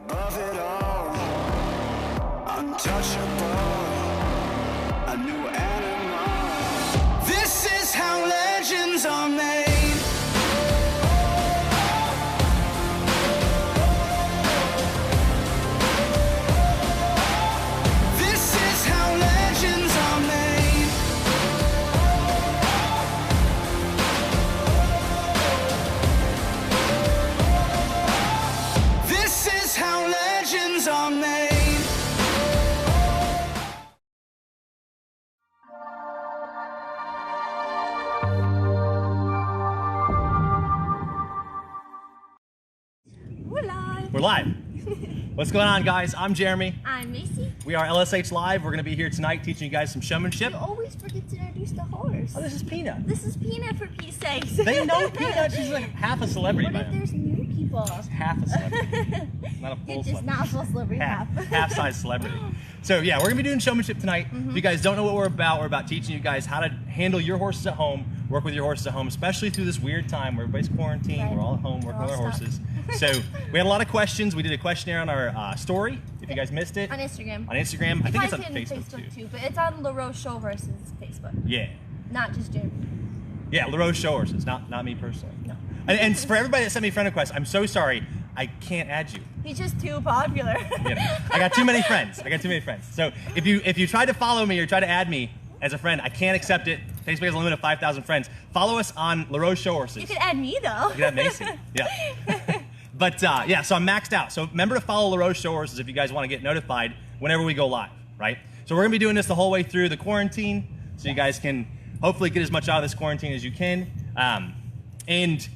Above it all, untouchable, a new animal. This is how legends are made. This is how legends are made. This is how legends are made. We're live. We're live. What's going on, guys? I'm Jeremy. I'm Macy. We are LSH Live. We're going to be here tonight teaching you guys some showmanship. You always forget to introduce the horse. Oh, this is Peanut. This is Peanut, for Pete's sakes. They know Peanut. She's like half a celebrity What by if now. there's new people? Half a celebrity. Not a full It's celebrity. not a full celebrity, Half-size celebrity. So yeah, we're going to be doing showmanship tonight. If you guys don't know what we're about teaching you guys how to handle your horses at home, work with your horses at home, especially through this weird time where everybody's quarantined. Right. We're all at home working We're with all our stuck. horses. So we had a lot of questions. We did a questionnaire on our story. If you guys missed it. On Instagram. On Instagram. I think it's on in Facebook too. But it's on LaRose Show versus Facebook. Yeah. Not just Jeremy. Yeah, LaRose Show horses, not me personally. No. And for everybody that sent me friend requests, I'm so sorry. I can't add you. He's just too popular. You know, I got too many friends. So if you try to follow me or try to add me as a friend, I can't accept it. Facebook has a limit of 5,000 friends. Follow us on LaRose Show horses. You could add me though. You could add Macy. Yeah. But yeah, so I'm maxed out. So remember to follow LaRose Show horses if you guys want to get notified whenever we go live, right? So we're gonna be doing this the whole way through the quarantine, so you guys can hopefully get as much out of this quarantine as you can. And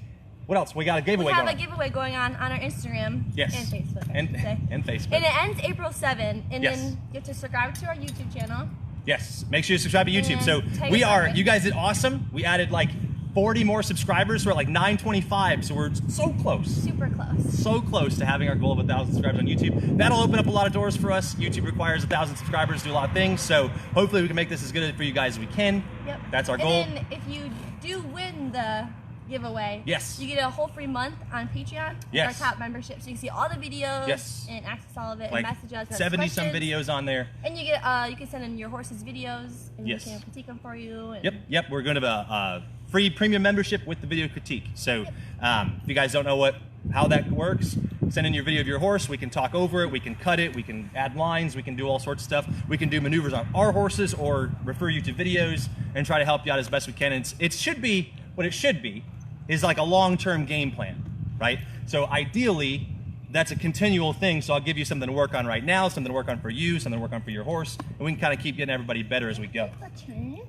what else? We got a giveaway We have going a giveaway going on our Instagram Yes. and Facebook. I And, should say. and Facebook. And it ends April 7, and Yes. then you have to subscribe to our YouTube channel. Yes, make sure you subscribe to YouTube. And So tag we us are, on it. you guys did awesome. We added like 40 more subscribers. We're at like 925, so we're so close. Super close. So close to having our goal of 1,000 subscribers on YouTube. That'll open up a lot of doors for us. YouTube requires 1,000 subscribers to do a lot of things, so hopefully we can make this as good for you guys as we can. Yep. That's our goal. And then if you do win the giveaway, Yes. you get a whole free month on Patreon. Yes. With our top membership, so you can see all the videos. Yes. And access all of it, Like and message us. ask 70 some questions. videos on there. And you get you can send in your horse's videos, and Yes. we can critique them for you. And Yep. We're going to have a free premium membership with the video critique. So if you guys don't know how that works, send in your video of your horse. We can talk over it. We can cut it. We can add lines. We can do all sorts of stuff. We can do maneuvers on our horses or refer you to videos and try to help you out as best we can. And it should be what it should be is like a long-term game plan, right? So ideally, that's a continual thing. So I'll give you something to work on right now, something to work on for you, something to work on for your horse, and we can kind of keep getting everybody better as we go.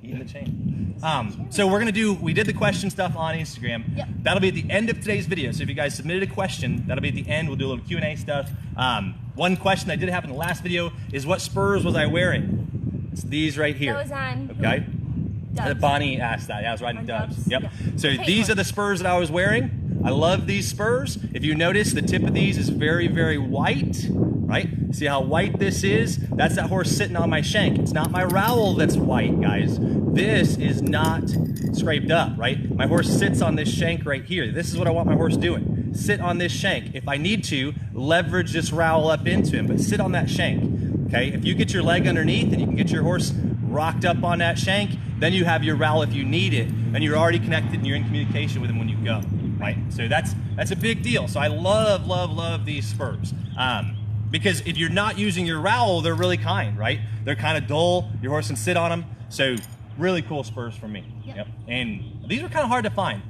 Eating the chain. So we did the question stuff on Instagram. Yep. That'll be at the end of today's video. So if you guys submitted a question, that'll be at the end. We'll do a little Q&A stuff. One question I did have in the last video is what spurs was I wearing? It's these right here. That was on Okay. Dubs. Bonnie asked that. Yeah, I was riding On Dubs. Dubs, Yep. yeah. So Hey, these look. are the spurs that I was wearing. I love these spurs. If you notice, the tip of these is very, very white, right? See how white this is? That's that horse sitting on my shank. It's not my rowel that's white, guys. This is not scraped up, right? My horse sits on this shank right here. This is what I want my horse doing. Sit on this shank. If I need to, leverage this rowel up into him, but sit on that shank, okay? If you get your leg underneath and you can get your horse rocked up on that shank, then you have your rowel if you need it, and you're already connected and you're in communication with him when you go, right? So that's a big deal. So I love these spurs. Because if you're not using your rowel, they're really kind, right? They're kind of dull. Your horse can sit on them. So really cool spurs for me. Yep. And these are kind of hard to find.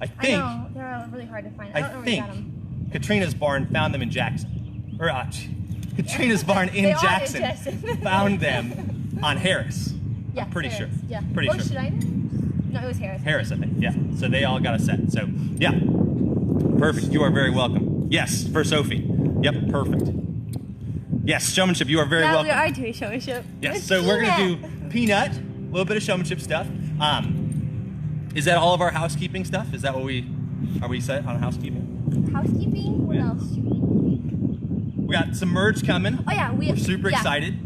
I think. I know, they're really hard to find. I don't know where you got them. Katrina's barn found them in Jackson. Or Katrina's barn in They are in Jackson Jackson. found them on Harris. Yeah, I'm pretty Harris, sure. Yeah. Pretty sure. Should I? No, it was Harris. Harris, I think. Yeah. So they all got a set. So yeah. Perfect. You are very welcome. Yes, for Sophie. Yep, perfect. Yes, showmanship, you are very welcome. We are doing showmanship. Yes, With so we're gonna Peanut. do Peanut, a little bit of showmanship stuff. Is that all of our housekeeping stuff? Is that what are we set on housekeeping? Housekeeping? What Yeah. else? We got some merch coming. Oh yeah, We're super yeah. excited.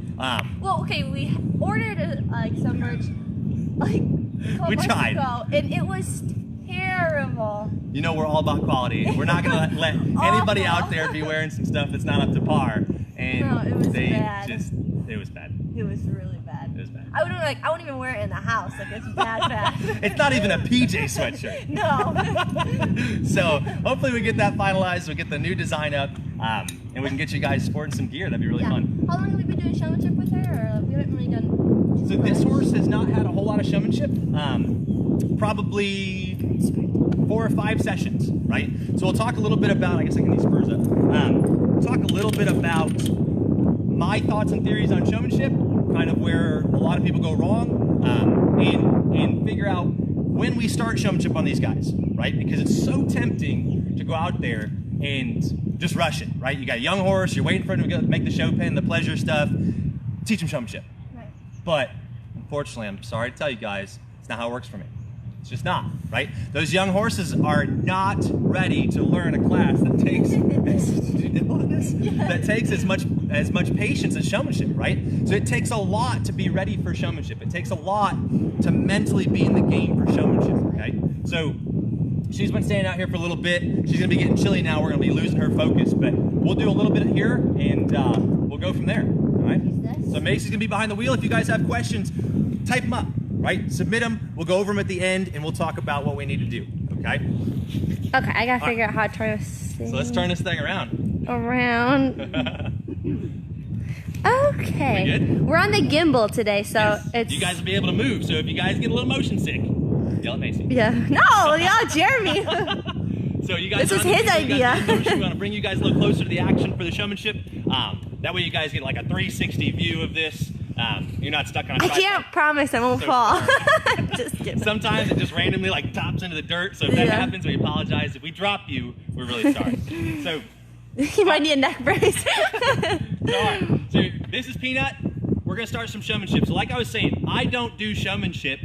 Well, okay, we ordered some merch like a couple We months tried. ago, and it was terrible. You know we're all about quality. We're not gonna let anybody out there be wearing some stuff that's not up to par. And No, it was they bad. it was bad. It was really bad. It was bad. I wouldn't even wear it in the house. Like it's bad. It's not even a PJ sweatshirt. No. So hopefully we get that finalized, we get the new design up, and we can get you guys sporting some gear. That'd be really fun. How long have we been doing showmanship with her? Or we haven't really done. So this horse has not had a whole lot of showmanship. Probably 4 or 5 sessions, right? So we'll talk a little bit about, I guess I can these spurs up. Talk a little bit about my thoughts and theories on showmanship, kind of where a lot of people go wrong, and figure out when we start showmanship on these guys, right? Because it's so tempting to go out there and just rush it, right? You got a young horse, you're waiting for him to go make the show pen, the pleasure stuff, teach him showmanship. Right. But unfortunately, I'm sorry to tell you guys, it's not how it works for me. It's just not, right? Those young horses are not ready to learn a class that takes that takes as much patience as showmanship, right? So it takes a lot to be ready for showmanship. It takes a lot to mentally be in the game for showmanship, okay? So she's been standing out here for a little bit. She's gonna be getting chilly now. We're gonna be losing her focus, but we'll do a little bit here and we'll go from there, all right? So Macy's gonna be behind the wheel. If you guys have questions, type them up. Right? Submit them. We'll go over them at the end, and we'll talk about what we need to do. Okay? Okay, I gotta figure out how to turn this thing So let's turn this thing around. Okay. We good? We're on the gimbal today, so Yes. it's. You guys will be able to move. So if you guys get a little motion sick, yell at Macy. Yeah. No, y'all, Jeremy. So you guys. This is are on the his video, you guys idea. get a motion. We want to bring you guys a little closer to the action for the showmanship. That way you guys get like a 360 view of this. You're not stuck on a I tripod. can't promise I won't So fall. Just kidding. Sometimes it just randomly like tops into the dirt. So if that happens, we apologize. If we drop you, we're really sorry. So You might need a neck brace. alright, so this is Peanut. We're gonna start some showmanship. So like I was saying, I don't do showmanship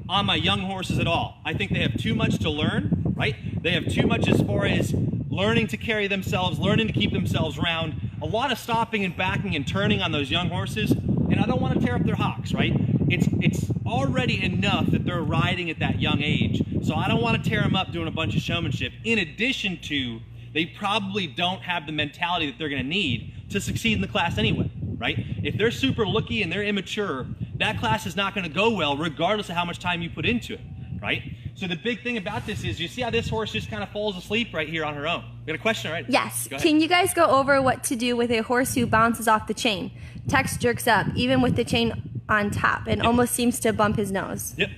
on my young horses at all. I think they have too much to learn, right? They have too much as far as learning to carry themselves, learning to keep themselves round, a lot of stopping and backing and turning on those young horses, and I don't want to tear up their hocks, right? It's already enough that they're riding at that young age, so I don't want to tear them up doing a bunch of showmanship. In addition to, they probably don't have the mentality that they're going to need to succeed in the class anyway, right? If they're super looky and they're immature, that class is not going to go well regardless of how much time you put into it, right? So the big thing about this is, you see how this horse just kind of falls asleep right here on her own? We got a question, right? Yes. Go ahead. Can you guys go over what to do with a horse who bounces off the chain? Tex jerks up, even with the chain on top, and almost seems to bump his nose. Yep.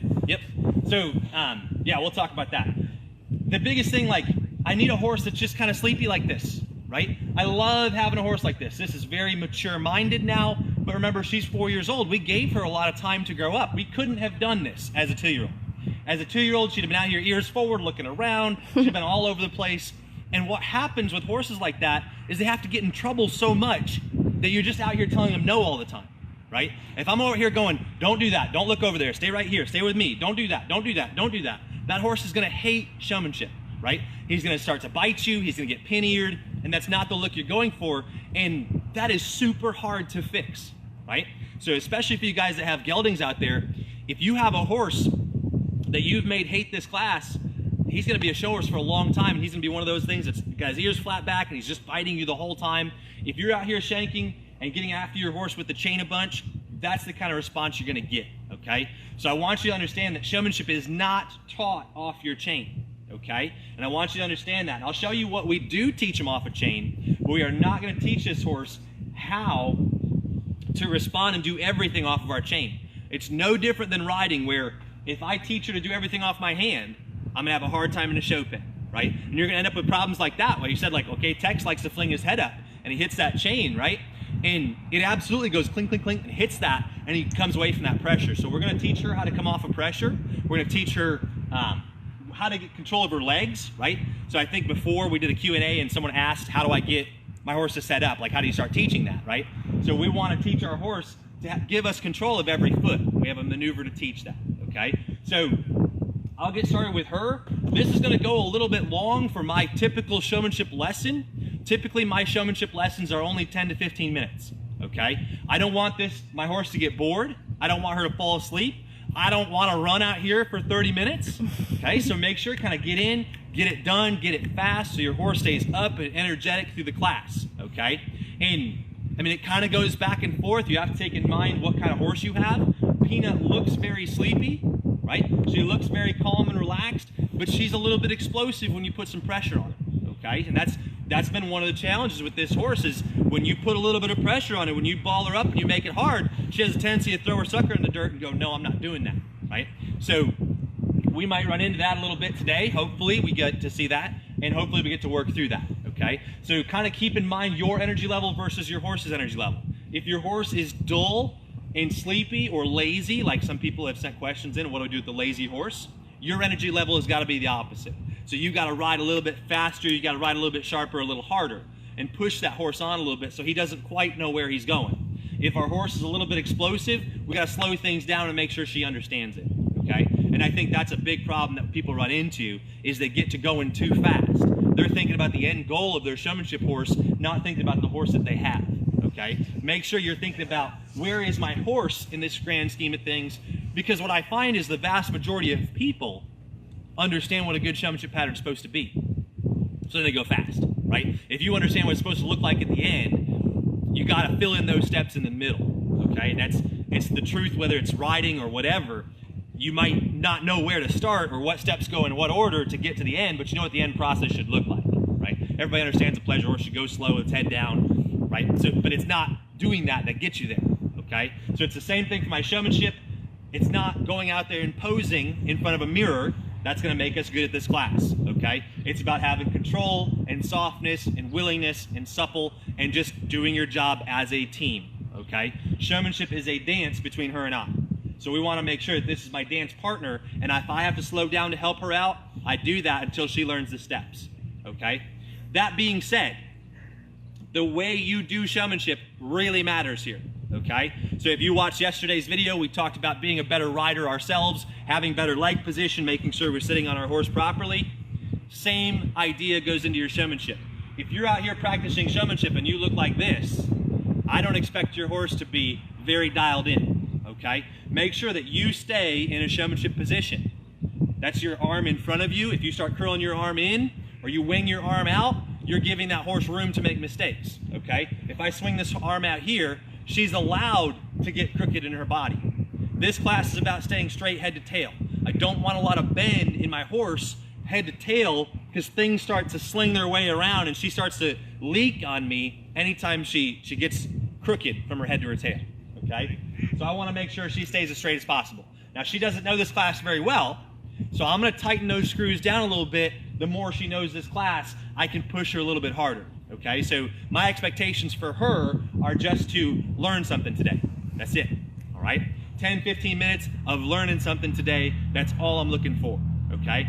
So, yeah, we'll talk about that. The biggest thing, like, I need a horse that's just kind of sleepy like this, right? I love having a horse like this. This is very mature-minded now, but remember, she's 4 years old. We gave her a lot of time to grow up. We couldn't have done this as a 2-year-old. As a 2-year-old, she'd have been out here ears forward, looking around. She'd have been all over the place. And what happens with horses like that is they have to get in trouble so much that you're just out here telling them no all the time, right? If I'm over here going, don't do that, don't look over there, stay right here, stay with me, don't do that, don't do that, don't do that, that horse is gonna hate showmanship, right? He's gonna start to bite you, he's gonna get pin-eared, and that's not the look you're going for, and that is super hard to fix, right? So especially for you guys that have geldings out there, if you have a horse that you've made hate this class, he's gonna be a show horse for a long time, and he's gonna be one of those things that's got his ears flat back and he's just biting you the whole time. If you're out here shanking and getting after your horse with the chain a bunch, that's the kind of response you're gonna get, okay? So I want you to understand that showmanship is not taught off your chain, okay? And I want you to understand that. And I'll show you what we do teach them off a chain, but we are not gonna teach this horse how to respond and do everything off of our chain. It's no different than riding, where if I teach her to do everything off my hand, I'm gonna have a hard time in a show pen, right? And you're gonna end up with problems like that, where you said, like, okay, Tex likes to fling his head up and he hits that chain, right? And it absolutely goes clink, clink, clink, and hits that, and he comes away from that pressure. So we're gonna teach her how to come off of pressure. We're gonna teach her how to get control of her legs, right? So I think before we did a Q&A and someone asked, how do I get my horse to set up? Like, how do you start teaching that, right? So we wanna teach our horse to give us control of every foot. We have a maneuver to teach that, okay? So I'll get started with her. This is gonna go a little bit long for my typical showmanship lesson. Typically, my showmanship lessons are only 10 to 15 minutes, okay? I don't want my horse to get bored. I don't want her to fall asleep. I don't want to run out here for 30 minutes. Okay, so make sure kind of get in, get it done, get it fast so your horse stays up and energetic through the class. Okay, and I mean, it kind of goes back and forth. You have to take in mind what kind of horse you have. Peanut looks very sleepy, right? She looks very calm and relaxed, but she's a little bit explosive when you put some pressure on her, okay? And that's been one of the challenges with this horse is when you put a little bit of pressure on her, when you ball her up and you make it hard, she has a tendency to throw her sucker in the dirt and go, no, I'm not doing that, right? So we might run into that a little bit today. Hopefully we get to see that, and hopefully we get to work through that, okay? So kind of keep in mind your energy level versus your horse's energy level. If your horse is dull and sleepy or lazy, like some people have sent questions in, what do I do with the lazy horse? Your energy level has got to be the opposite. So you got to ride a little bit faster, you got to ride a little bit sharper, a little harder, and push that horse on a little bit so he doesn't quite know where he's going. If our horse is a little bit explosive, we got to slow things down and make sure she understands it, okay? And I think that's a big problem that people run into is they get to going too fast. They're thinking about the end goal of their showmanship horse, not thinking about the horse that they have. Okay, make sure you're thinking about where is my horse in this grand scheme of things, because what I find is the vast majority of people understand what a good showmanship pattern is supposed to be. So they go fast, right? If you understand what it's supposed to look like at the end, you got to fill in those steps in the middle, okay? And it's the truth, whether it's riding or whatever. You might not know where to start or what steps go in what order to get to the end, but you know what the end process should look like, right? Everybody understands a pleasure horse should go slow with its head down, right? So, but it's not doing that gets you there, okay? So it's the same thing for my showmanship. It's not going out there and posing in front of a mirror. That's gonna make us good at this class, okay? It's about having control and softness and willingness and supple and just doing your job as a team, okay? Showmanship is a dance between her and I. So we wanna make sure that this is my dance partner, and if I have to slow down to help her out, I do that until she learns the steps, okay? That being said, the way you do showmanship really matters here, okay? So if you watched yesterday's video, we talked about being a better rider ourselves, having better leg position, making sure we're sitting on our horse properly. Same idea goes into your showmanship. If you're out here practicing showmanship and you look like this, I don't expect your horse to be very dialed in, okay? Make sure that you stay in a showmanship position. That's your arm in front of you. If you start curling your arm in or you wing your arm out, you're giving that horse room to make mistakes, okay? If I swing this arm out here, she's allowed to get crooked in her body. This class is about staying straight head to tail. I don't want a lot of bend in my horse head to tail because things start to sling their way around and she starts to leak on me anytime she gets crooked from her head to her tail, okay? So I want to make sure she stays as straight as possible. Now she doesn't know this class very well, so I'm going to tighten those screws down a little bit. The more she knows this class, I can push her a little bit harder, okay? So my expectations for her are just to learn something today. That's it, all right? 10, 15 minutes of learning something today, that's all I'm looking for, okay?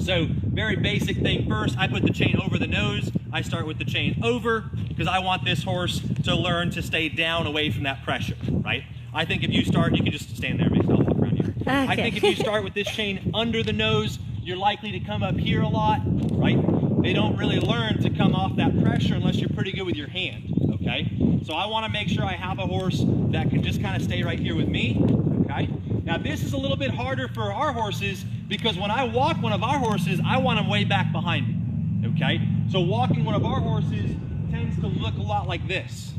So very basic thing first, I put the chain over the nose. I start with the chain over because I want this horse to learn to stay down away from that pressure, right? I think if you start, you can just stand there, maybe I'll walk around here. Okay. I think if you start with this chain under the nose, you're likely to come up here a lot, right? They don't really learn to come off that pressure unless you're pretty good with your hand, okay? So I want to make sure I have a horse that can just kind of stay right here with me, okay? Now this is a little bit harder for our horses because when I walk one of our horses, I want them way back behind me, okay? So walking one of our horses tends to look a lot like this.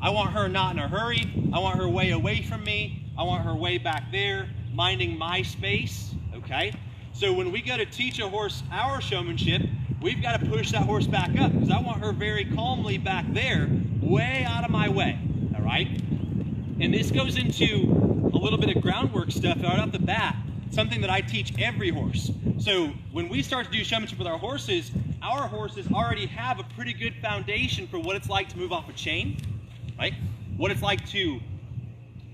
I want her not in a hurry. I want her way away from me. I want her way back there, minding my space, okay? So when we go to teach a horse our showmanship, we've got to push that horse back up because I want her very calmly back there, way out of my way, all right? And this goes into a little bit of groundwork stuff right off the bat, something that I teach every horse. So when we start to do showmanship with our horses already have a pretty good foundation for what it's like to move off a chain, right? What it's like to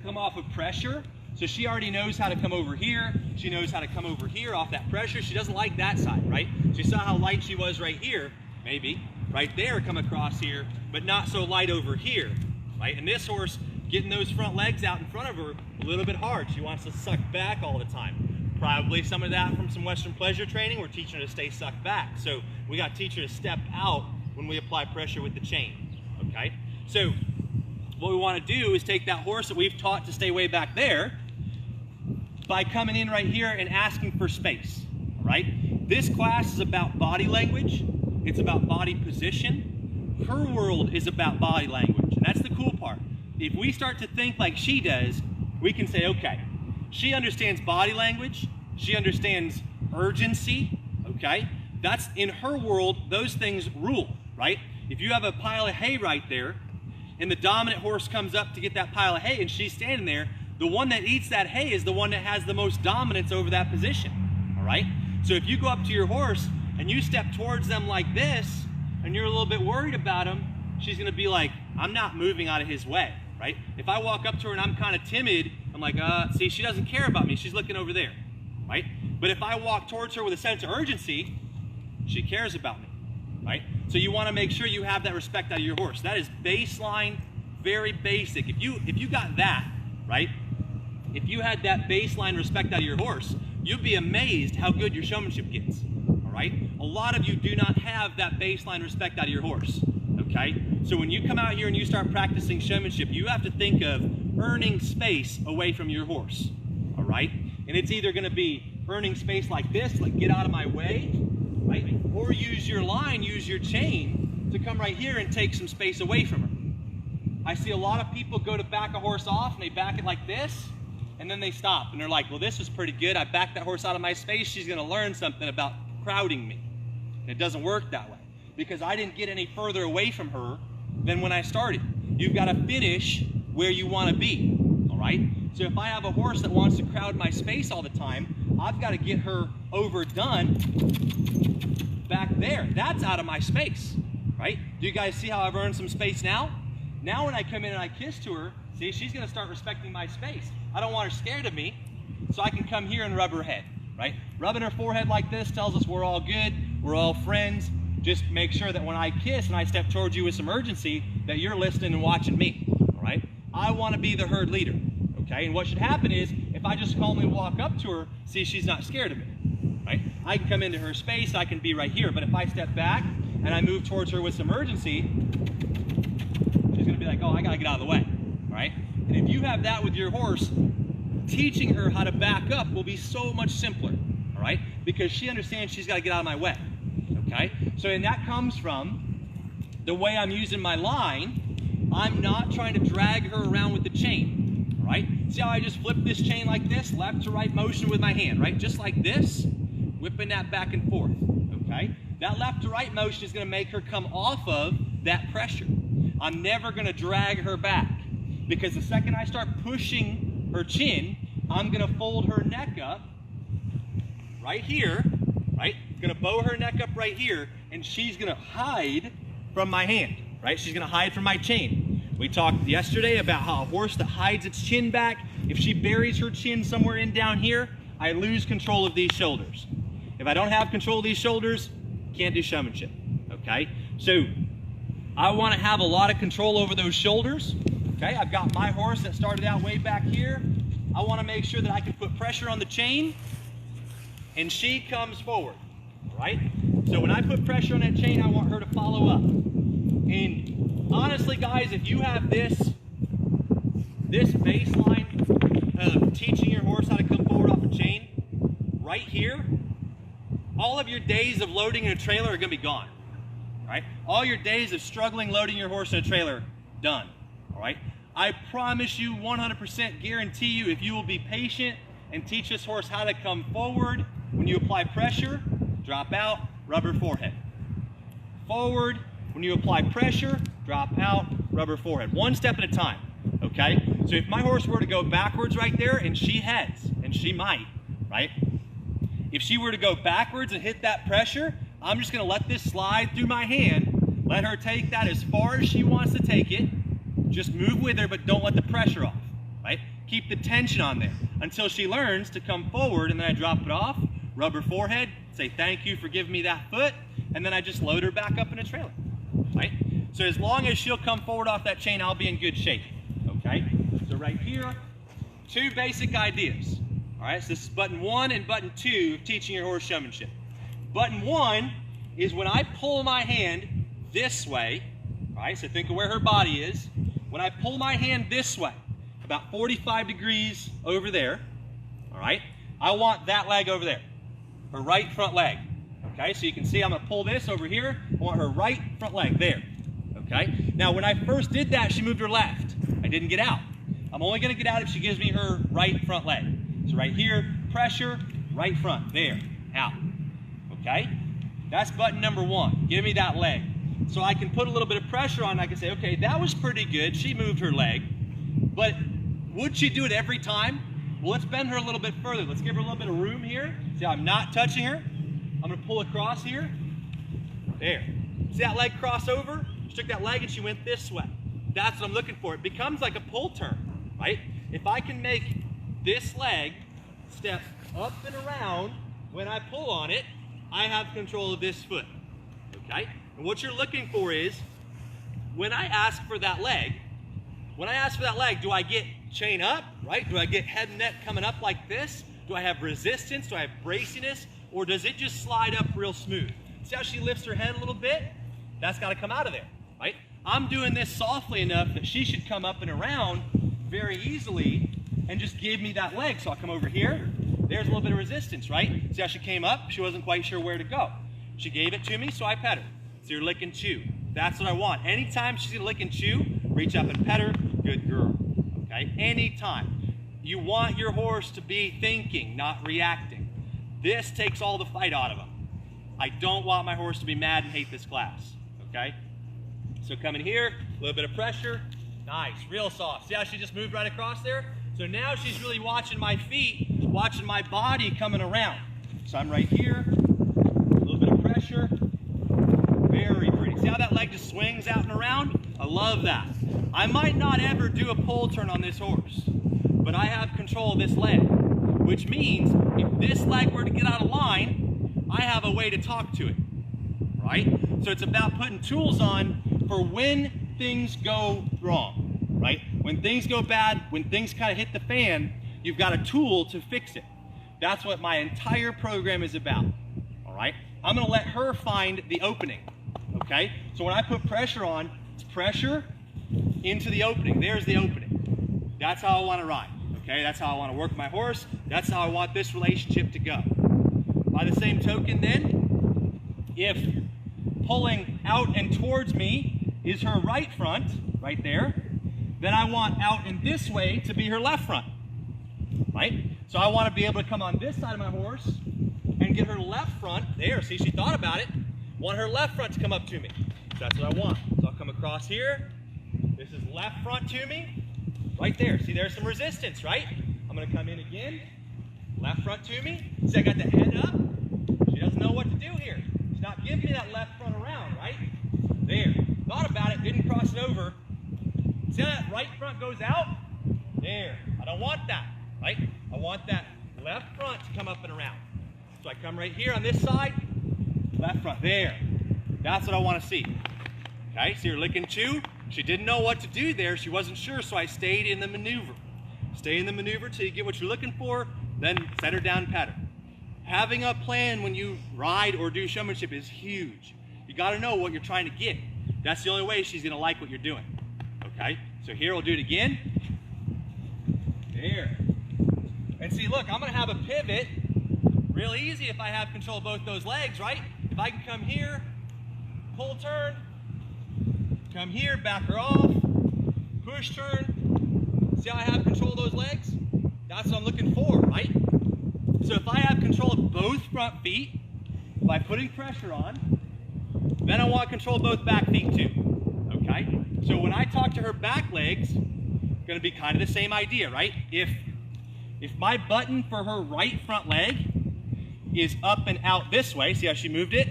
come off of pressure. So she already knows how to come over here. She knows how to come over here off that pressure. She doesn't like that side, right? She saw how light she was right here, maybe, right there come across here, but not so light over here, right? And this horse, getting those front legs out in front of her, a little bit hard. She wants to suck back all the time. Probably some of that from some Western pleasure training. We're teaching her to stay sucked back. So we got to teach her to step out when we apply pressure with the chain, okay? So what we want to do is take that horse that we've taught to stay way back there, by coming in right here and asking for space, all right? This class is about body language. It's about body position. Her world is about body language, and that's the cool part. If we start to think like she does, we can say, okay, she understands body language, she understands urgency, okay? That's in her world, those things rule, right? If you have a pile of hay right there, and the dominant horse comes up to get that pile of hay and she's standing there, the one that eats that hay is the one that has the most dominance over that position, all right? So if you go up to your horse and you step towards them like this, and you're a little bit worried about him, she's gonna be like, I'm not moving out of his way, right? If I walk up to her and I'm kind of timid, I'm like, see, she doesn't care about me, she's looking over there, right? But if I walk towards her with a sense of urgency, she cares about me, right? So you wanna make sure you have that respect out of your horse. That is baseline, very basic. If you got that, right? If you had that baseline respect out of your horse, you'd be amazed how good your showmanship gets, all right? A lot of you do not have that baseline respect out of your horse, okay? So when you come out here and you start practicing showmanship, you have to think of earning space away from your horse, all right? And it's either gonna be earning space like this, like get out of my way, right? Or use your line, use your chain to come right here and take some space away from her. I see a lot of people go to back a horse off and they back it like this, and then they stop and they're like, well, this was pretty good. I backed that horse out of my space. She's gonna learn something about crowding me. And it doesn't work that way because I didn't get any further away from her than when I started. You've gotta finish where you wanna be, all right? So if I have a horse that wants to crowd my space all the time, I've gotta get her overdone back there. That's out of my space, right? Do you guys see how I've earned some space now? Now when I come in and I kiss to her, see, she's gonna start respecting my space. I don't want her scared of me, so I can come here and rub her head, right? Rubbing her forehead like this tells us we're all good, we're all friends. Just make sure that when I kiss and I step towards you with some urgency, that you're listening and watching me, all right? I wanna be the herd leader, okay? And what should happen is, if I just calmly walk up to her, see, she's not scared of me, right? I can come into her space, I can be right here, but if I step back and I move towards her with some urgency, she's gonna be like, oh, I gotta get out of the way, all right? And if you have that with your horse, teaching her how to back up will be so much simpler, all right? Because she understands she's gotta get out of my way, okay? So, and that comes from the way I'm using my line. I'm not trying to drag her around with the chain, all right? See how I just flip this chain like this, left to right motion with my hand, right? Just like this, whipping that back and forth, okay? That left to right motion is gonna make her come off of that pressure. I'm never gonna drag her back, because the second I start pushing her chin, I'm gonna fold her neck up right here, right? Gonna bow her neck up right here, and she's gonna hide from my hand, right? She's gonna hide from my chain. We talked yesterday about how a horse that hides its chin back, if she buries her chin somewhere in down here, I lose control of these shoulders. If I don't have control of these shoulders, can't do showmanship, okay? So I wanna have a lot of control over those shoulders. Okay, I've got my horse that started out way back here. I want to make sure that I can put pressure on the chain and she comes forward, right? So when I put pressure on that chain, I want her to follow up. And honestly, guys, if you have this baseline of teaching your horse how to come forward off a chain right here, all of your days of loading in a trailer are going to be gone, right? All your days of struggling loading your horse in a trailer, done. All right, I promise you, 100% guarantee you, if you will be patient and teach this horse how to come forward, when you apply pressure, drop out, rub her forehead. Forward, when you apply pressure, drop out, rub her forehead. One step at a time, okay? So if my horse were to go backwards right there, and she heads, and she might, right? If she were to go backwards and hit that pressure, I'm just gonna let this slide through my hand, let her take that as far as she wants to take it. Just move with her, but don't let the pressure off, right? Keep the tension on there until she learns to come forward, and then I drop it off, rub her forehead, say thank you for giving me that foot, and then I just load her back up in a trailer, right? So as long as she'll come forward off that chain, I'll be in good shape, okay? So right here, two basic ideas, all right? So this is button 1 and button 2 of teaching your horse showmanship. Button 1 is when I pull my hand this way, all right? So think of where her body is. When I pull my hand this way, about 45 degrees over there, all right? I want that leg over there, her right front leg, okay? So you can see I'm gonna pull this over here. I want her right front leg there, okay? Now, when I first did that, she moved her left. I didn't get out. I'm only gonna get out if she gives me her right front leg. So right here, pressure, right front, there, out, okay? That's button number one, give me that leg. So I can put a little bit of pressure on, I can say, okay, that was pretty good, she moved her leg, but would she do it every time? Well, let's bend her a little bit further. Let's give her a little bit of room here. See how I'm not touching her? I'm gonna pull across here, there. See that leg cross over? She took that leg and she went this way. That's what I'm looking for. It becomes like a pull turn, right? If I can make this leg step up and around when I pull on it, I have control of this foot, okay? And what you're looking for is, when I ask for that leg, do I get chain up, right? Do I get head and neck coming up like this? Do I have resistance? Do I have braciness? Or does it just slide up real smooth? See how she lifts her head a little bit? That's gotta come out of there, right? I'm doing this softly enough that she should come up and around very easily and just give me that leg. So I'll come over here. There's a little bit of resistance, right? See how she came up? She wasn't quite sure where to go. She gave it to me, so I pet her. So you're lick and chew. That's what I want. Anytime she's gonna lick and chew, reach up and pet her, good girl, okay? Anytime. You want your horse to be thinking, not reacting. This takes all the fight out of them. I don't want my horse to be mad and hate this class, okay? So come in here, a little bit of pressure, nice, real soft. See how she just moved right across there? So now she's really watching my feet, watching my body coming around. So I'm right here, a little bit of pressure, very pretty. See how that leg just swings out and around? I love that. I might not ever do a pull turn on this horse, but I have control of this leg, which means if this leg were to get out of line, I have a way to talk to it, right? So it's about putting tools on for when things go wrong, right? When things go bad, when things kind of hit the fan, you've got a tool to fix it. That's what my entire program is about, all right? I'm gonna let her find the opening, okay? So when I put pressure on, it's pressure into the opening. There's the opening. That's how I wanna ride, okay? That's how I wanna work my horse. That's how I want this relationship to go. By the same token then, if pulling out and towards me is her right front, right there, then I want out and this way to be her left front, right? So I want to be able to come on this side of my horse and get her left front, there, see she thought about it, want her left front to come up to me. So that's what I want. So I'll come across here, this is left front to me, right there. See there's some resistance, right? I'm going to come in again, left front to me, see I got the head up, she doesn't know what to do here. She's not giving me that left front around, right? There, thought about it, didn't cross it over. See how that right front goes out? There, I don't want that, right? I want that left front to come up and around. So I come right here on this side, left front, there. That's what I want to see. Okay, so you're lick and chew. She didn't know what to do there, she wasn't sure, so I stayed in the maneuver. Stay in the maneuver till you get what you're looking for, then set her down, pat her. Having a plan when you ride or do showmanship is huge. You gotta know what you're trying to get. That's the only way she's gonna like what you're doing. Okay, so here we'll do it again. There. And see, look, I'm gonna have a pivot real easy if I have control of both those legs, right? If I can come here, pull turn, come here, back her off, push turn. See how I have control of those legs? That's what I'm looking for, right? So if I have control of both front feet by putting pressure on, then I want control of both back feet too, okay? So when I talk to her back legs, it's gonna be kind of the same idea, right? If my button for her right front leg is up and out this way, see how she moved it?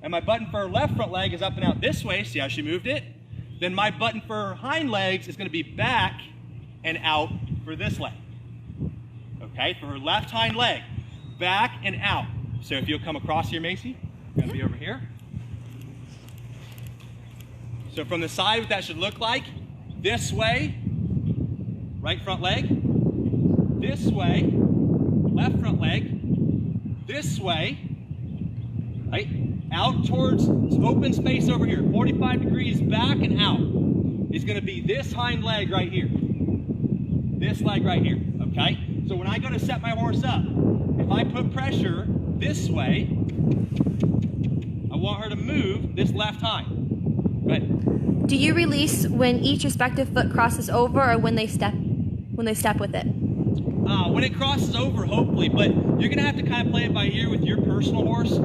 And my button for her left front leg is up and out this way, see how she moved it? Then my button for her hind legs is gonna be back and out for this leg. Okay, for her left hind leg, back and out. So if you'll come across here, Macy, you're gonna be over here. So from the side, what that should look like, this way, right front leg, this way, left front leg, this way, right, out towards open space over here, 45 degrees back and out, is gonna be this hind leg right here. This leg right here, okay? So when I go to set my horse up, if I put pressure this way, I want her to move this left hind. Go ahead. Do you release when each respective foot crosses over, or when they step with it? When it crosses over, hopefully, but you're gonna have to kind of play it by ear with your personal horse.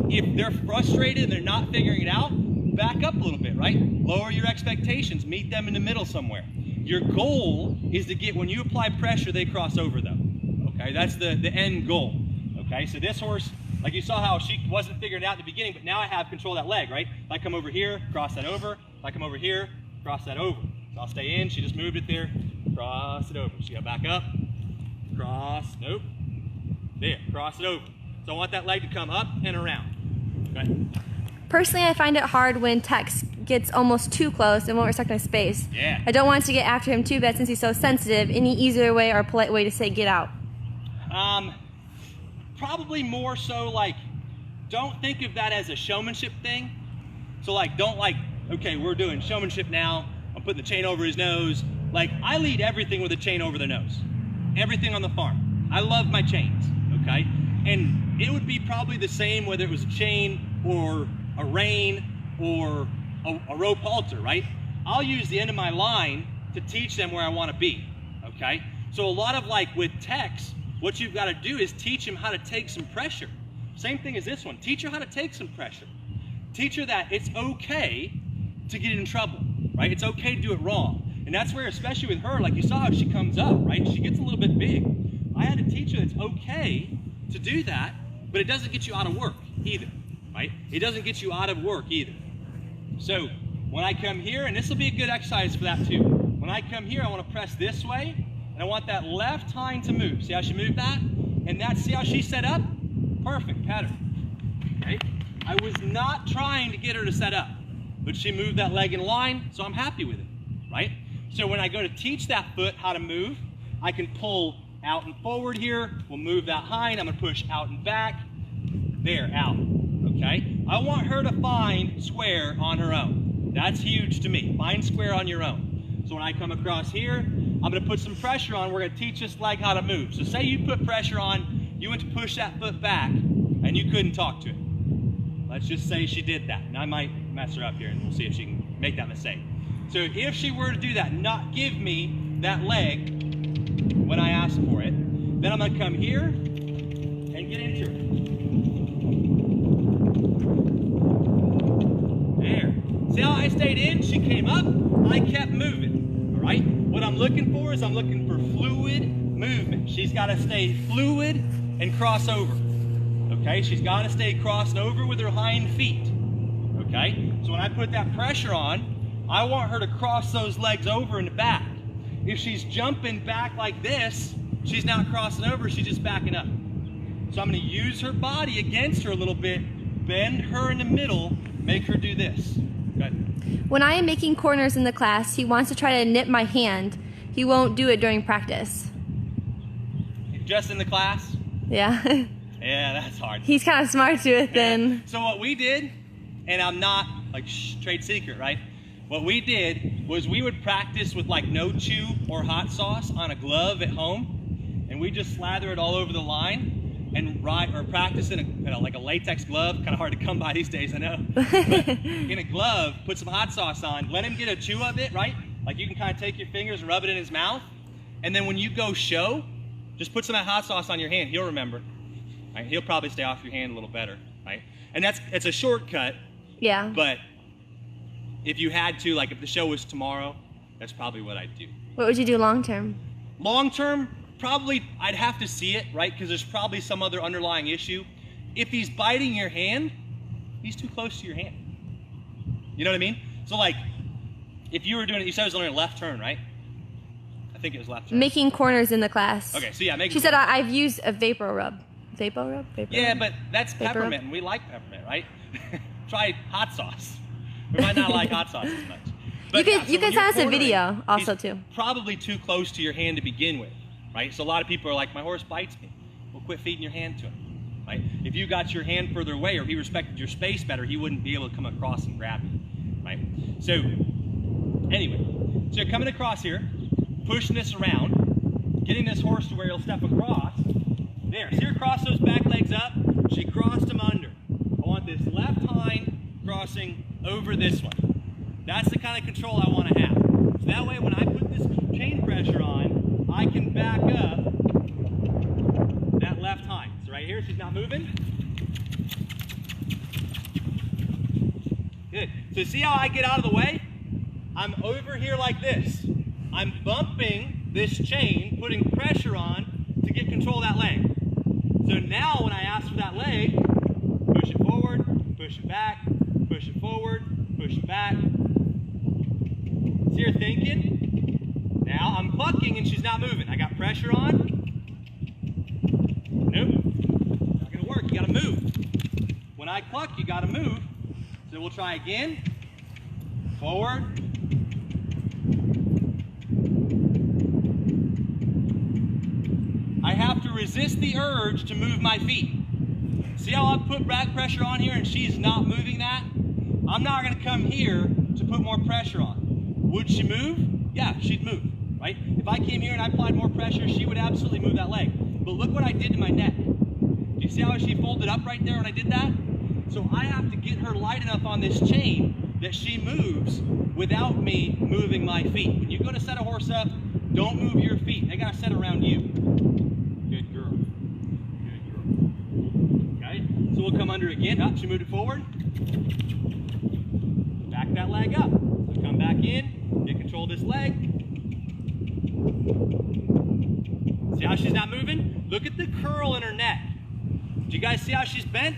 If they're frustrated and they're not figuring it out, back up a little bit, right? Lower your expectations, meet them in the middle somewhere. Your goal is to get, when you apply pressure, they cross over though, okay? That's the end goal, okay? So this horse, like you saw how she wasn't figuring it out at the beginning, but now I have control of that leg, right? If I come over here, cross that over. If I come over here, cross that over. So I'll stay in, she just moved it there, cross it over. She got back up, cross, nope, there, cross it over. So I want that leg to come up and around, okay? Personally, I find it hard when Tex gets almost too close and won't respect my space. Yeah. I don't want to get after him too bad since he's so sensitive. Any easier way or polite way to say get out? Probably more so like, don't think of that as a showmanship thing. So like, don't like, okay, we're doing showmanship now. I'm putting the chain over his nose. Like, I lead everything with a chain over their nose. Everything on the farm. I love my chains, okay? And it would be probably the same whether it was a chain or a rein or a rope halter, right? I'll use the end of my line to teach them where I want to be, okay? So a lot of like with Tex, what you've got to do is teach him how to take some pressure. Same thing as this one. Teach her how to take some pressure. Teach her that it's okay to get in trouble, right? It's okay to do it wrong. And that's where, especially with her, like you saw how she comes up, right? She gets a little bit big. I had to teach her it's okay to do that, but it doesn't get you out of work either, right? It doesn't get you out of work either. So when I come here, and this will be a good exercise for that too. When I come here, I want to press this way, and I want that left hind to move. See how she moved that? And that's, see how she set up? Perfect pattern, okay? I was not trying to get her to set up, but she moved that leg in line, so I'm happy with it, right? So when I go to teach that foot how to move, I can pull out and forward here. We'll move that hind. I'm gonna push out and back. There, out, okay? I want her to find square on her own. That's huge to me. Find square on your own. So when I come across here, I'm gonna put some pressure on. We're gonna teach this leg how to move. So say you put pressure on, you went to push that foot back, and you couldn't talk to it. Let's just say she did that. And I might mess her up here, and we'll see if she can make that mistake. So if she were to do that, not give me that leg when I ask for it, then I'm gonna come here and get into her. There. See how I stayed in? She came up, I kept moving, all right? What I'm looking for is I'm looking for fluid movement. She's gotta stay fluid and cross over, okay? She's gotta stay crossed over with her hind feet, okay? So when I put that pressure on, I want her to cross those legs over in the back. If she's jumping back like this, she's not crossing over, she's just backing up. So I'm gonna use her body against her a little bit, bend her in the middle, make her do this. Good. When I am making corners in the class, he wants to try to nip my hand. He won't do it during practice. Just in the class? Yeah. Yeah, that's hard. He's kind of smart to it then. So what we did, and I'm not like trade secret, right? What we did was we would practice with like no chew or hot sauce on a glove at home, and we just slather it all over the line and practice in like a latex glove. Kind of hard to come by these days, I know. But in a glove, put some hot sauce on, let him get a chew of it, right? Like you can kind of take your fingers and rub it in his mouth, and then when you go show, just put some of that hot sauce on your hand. He'll remember. Right? He'll probably stay off your hand a little better, right? And it's a shortcut. Yeah. But if you had to, like if the show was tomorrow, that's probably what I'd do. What would you do long term? Long term, probably I'd have to see it, right? Because there's probably some other underlying issue. If he's biting your hand, he's too close to your hand. You know what I mean? So like, if you were doing it, you said it was only a left turn, right? I think it was left turn. Making corners in the class. Okay, so yeah, She said I've used a vapor rub. Vapor rub? Yeah, but that's Vapor peppermint, rub? and we like peppermint, right? Try hot sauce. We might not like hot sauce as much. But You can send us a video he's also too. Probably too close to your hand to begin with, right? So a lot of people are like, my horse bites me. Well, quit feeding your hand to him, right? If you got your hand further away or he respected your space better, he wouldn't be able to come across and grab you, right? So anyway, so you're coming across here, pushing this around, getting this horse to where he'll step across. There, see her cross those back legs up? She crossed them under. I want this left hind crossing over this one. That's the kind of control I want to have. So that way when I put this chain pressure on, I can back up that left hind. So right here, she's not moving. Good. So see how I get out of the way? I'm over here like this. I'm bumping this chain, putting pressure on to get control of that leg. So now when I ask for that leg, push it forward, push it back, push it forward, push it back. See her thinking? Now I'm clucking and she's not moving. I got pressure on. Nope. Not gonna work, you gotta move. When I cluck, you gotta move. So we'll try again. Forward. I have to resist the urge to move my feet. See how I put back pressure on here and she's not moving that? I'm not gonna come here to put more pressure on. Would she move? Yeah, she'd move, right? If I came here and I applied more pressure, she would absolutely move that leg. But look what I did to my neck. Do you see how she folded up right there when I did that? So I have to get her light enough on this chain that she moves without me moving my feet. When you go to set a horse up, don't move your feet. They gotta set around you. Good girl. Good girl. Okay, so we'll come under again. Up, she moved it forward. Back that leg up. So come back in, get control of this leg. See how she's not moving? Look at the curl in her neck. Do you guys see how she's bent?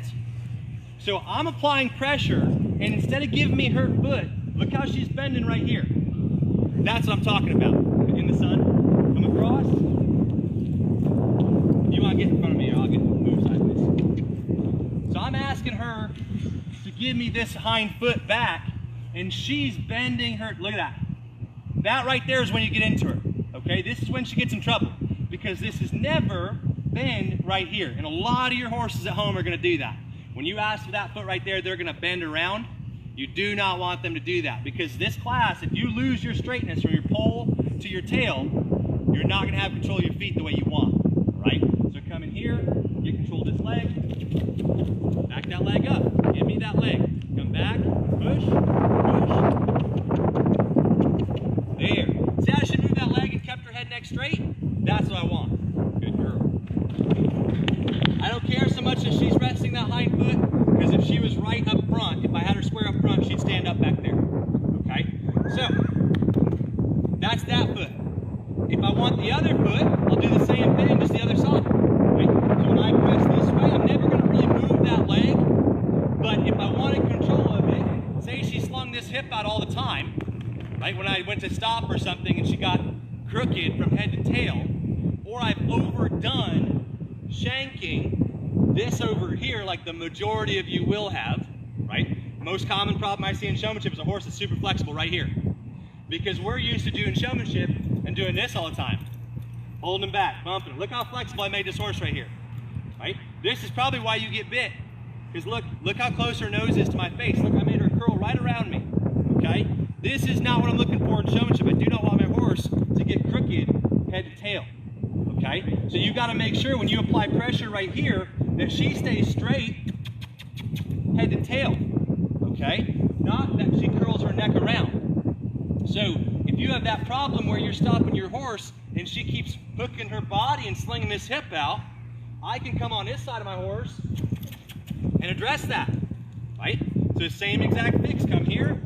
So I'm applying pressure, and instead of giving me her foot, look how she's bending right here. That's what I'm talking about. In the sun, come across. If you want to get in front of me, I'll get move sideways. So I'm asking her to give me this hind foot back, and she's bending her, look at that. That right there is when you get into her, okay? This is when she gets in trouble, because this is never bend right here. And a lot of your horses at home are gonna do that. When you ask for that foot right there, they're gonna bend around. You do not want them to do that, because this class, if you lose your straightness from your pole to your tail, you're not gonna have control of your feet the way you want, right? So come in here, get control of this leg, back that leg up, give me that leg, come back, push, push. There, see how she moved that leg and kept her head neck straight? That's what I want, good girl. I don't care so much that she's resting that hind foot, because if she was right up front, if I had her square up front, she'd stand up back there, okay? So, that's that foot. If I want the other foot, I'll do the same thing, just the other side, right? So when I press this way, I'm never gonna really move that leg, but if I wanted control of it, say she slung this hip out all the time, right? When I went to stop or something and she got crooked from head to tail, or I've overdone shanking this over here like the majority of you will have, right? Most common problem I see in showmanship is a horse that's super flexible right here. Because we're used to doing showmanship and doing this all the time. Holding him back, bumping him. Look how flexible I made this horse right here, right? This is probably why you get bit. Because look how close her nose is to my face. Look, I made her curl right around me, okay? This is not what I'm looking for in showmanship. I do not want my horse to get crooked head to tail. Okay, so you got to make sure when you apply pressure right here that she stays straight head to tail, okay? Not that she curls her neck around. So if you have that problem where you're stopping your horse and she keeps hooking her body and slinging this hip out, I can come on this side of my horse and address that, right? So same exact fix, come here.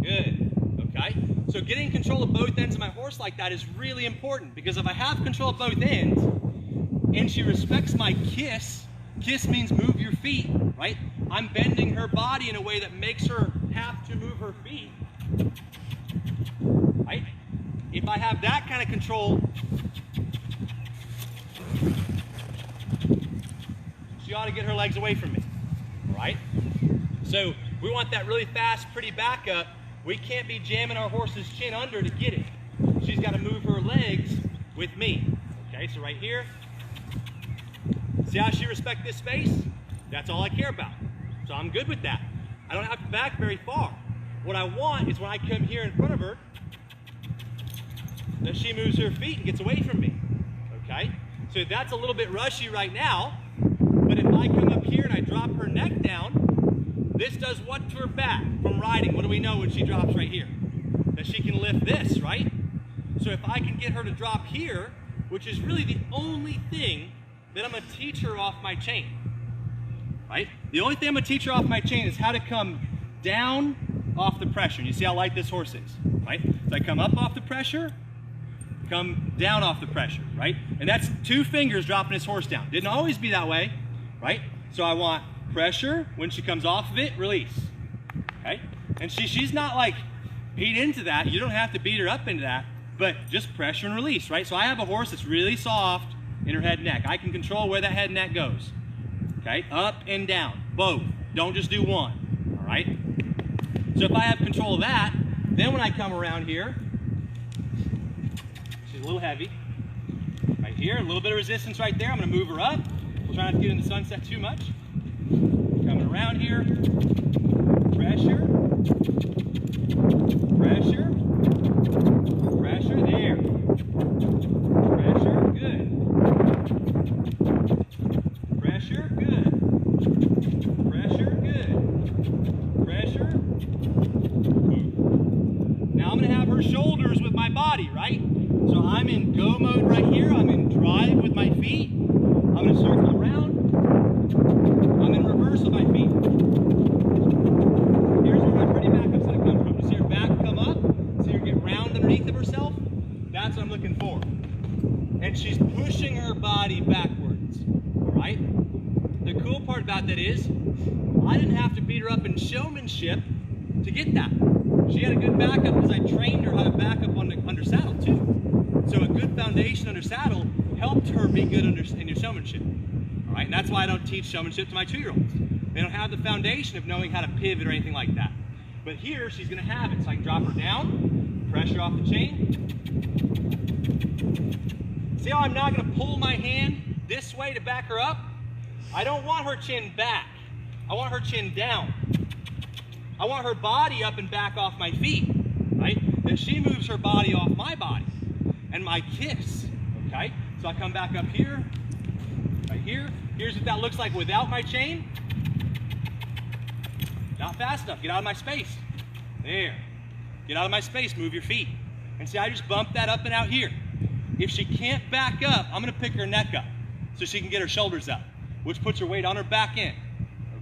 Good. Okay, so getting control of both ends of my horse like that is really important, because if I have control of both ends and she respects my kiss means move your feet, right? I'm bending her body in a way that makes her have to move her feet, right? If I have that kind of control, she ought to get her legs away from me, right? So we want that really fast, pretty backup. We can't be jamming our horse's chin under to get it. She's got to move her legs with me. Okay, so right here. See how she respects this space? That's all I care about. So I'm good with that. I don't have to back very far. What I want is when I come here in front of her, that she moves her feet and gets away from me, okay? So that's a little bit rushy right now, but if I come up here and I drop her neck down, this does what to her back from riding? What do we know when she drops right here? That she can lift this, right? So if I can get her to drop here, which is really the only thing that I'm gonna teach her off my chain, right? The only thing I'm gonna teach her off my chain is how to come down off the pressure. And you see how light this horse is, right? So I come up off the pressure, come down off the pressure, right? And that's 2 fingers dropping this horse down. Didn't always be that way, right? So I want pressure, when she comes off of it, release, okay? And she's not like beat into that. You don't have to beat her up into that, but just pressure and release, right? So I have a horse that's really soft in her head and neck. I can control where that head and neck goes, okay? Up and down, both. Don't just do one, all right? So if I have control of that, then when I come around here, she's a little heavy, right here, a little bit of resistance right there. I'm gonna move her up. We'll try not to get in the sunset too much. Coming around here, pressure, pressure, pressure, there. Pressure, good. Pressure, good. Pressure, good. Pressure, move. Now I'm gonna have her shoulders with my body, right? So I'm in go mode right here. I'm in drive with my feet. I'm gonna circle around. I'm in reverse with my feet. Here's where my pretty backup's gonna come from. You see her back come up? See her get round underneath of herself? That's what I'm looking for. And she's pushing her body backwards, all right? The cool part about that is, I didn't have to beat her up in showmanship to get that. She had a good backup because I trained her how to back up under saddle too. So a good foundation under saddle helped her be good in your showmanship. All right, and that's why I don't teach showmanship to my 2-year-olds. They don't have the foundation of knowing how to pivot or anything like that. But here, she's gonna have it. So I can drop her down, pressure off the chain. See how I'm not gonna pull my hand this way to back her up? I don't want her chin back. I want her chin down. I want her body up and back off my feet, right? Then she moves her body off my body and my kiss, okay? So I come back up here, right here. Here's what that looks like without my chain. Not fast enough, get out of my space. There, get out of my space, move your feet. And see, I just bumped that up and out here. If she can't back up, I'm gonna pick her neck up so she can get her shoulders up, which puts her weight on her back end,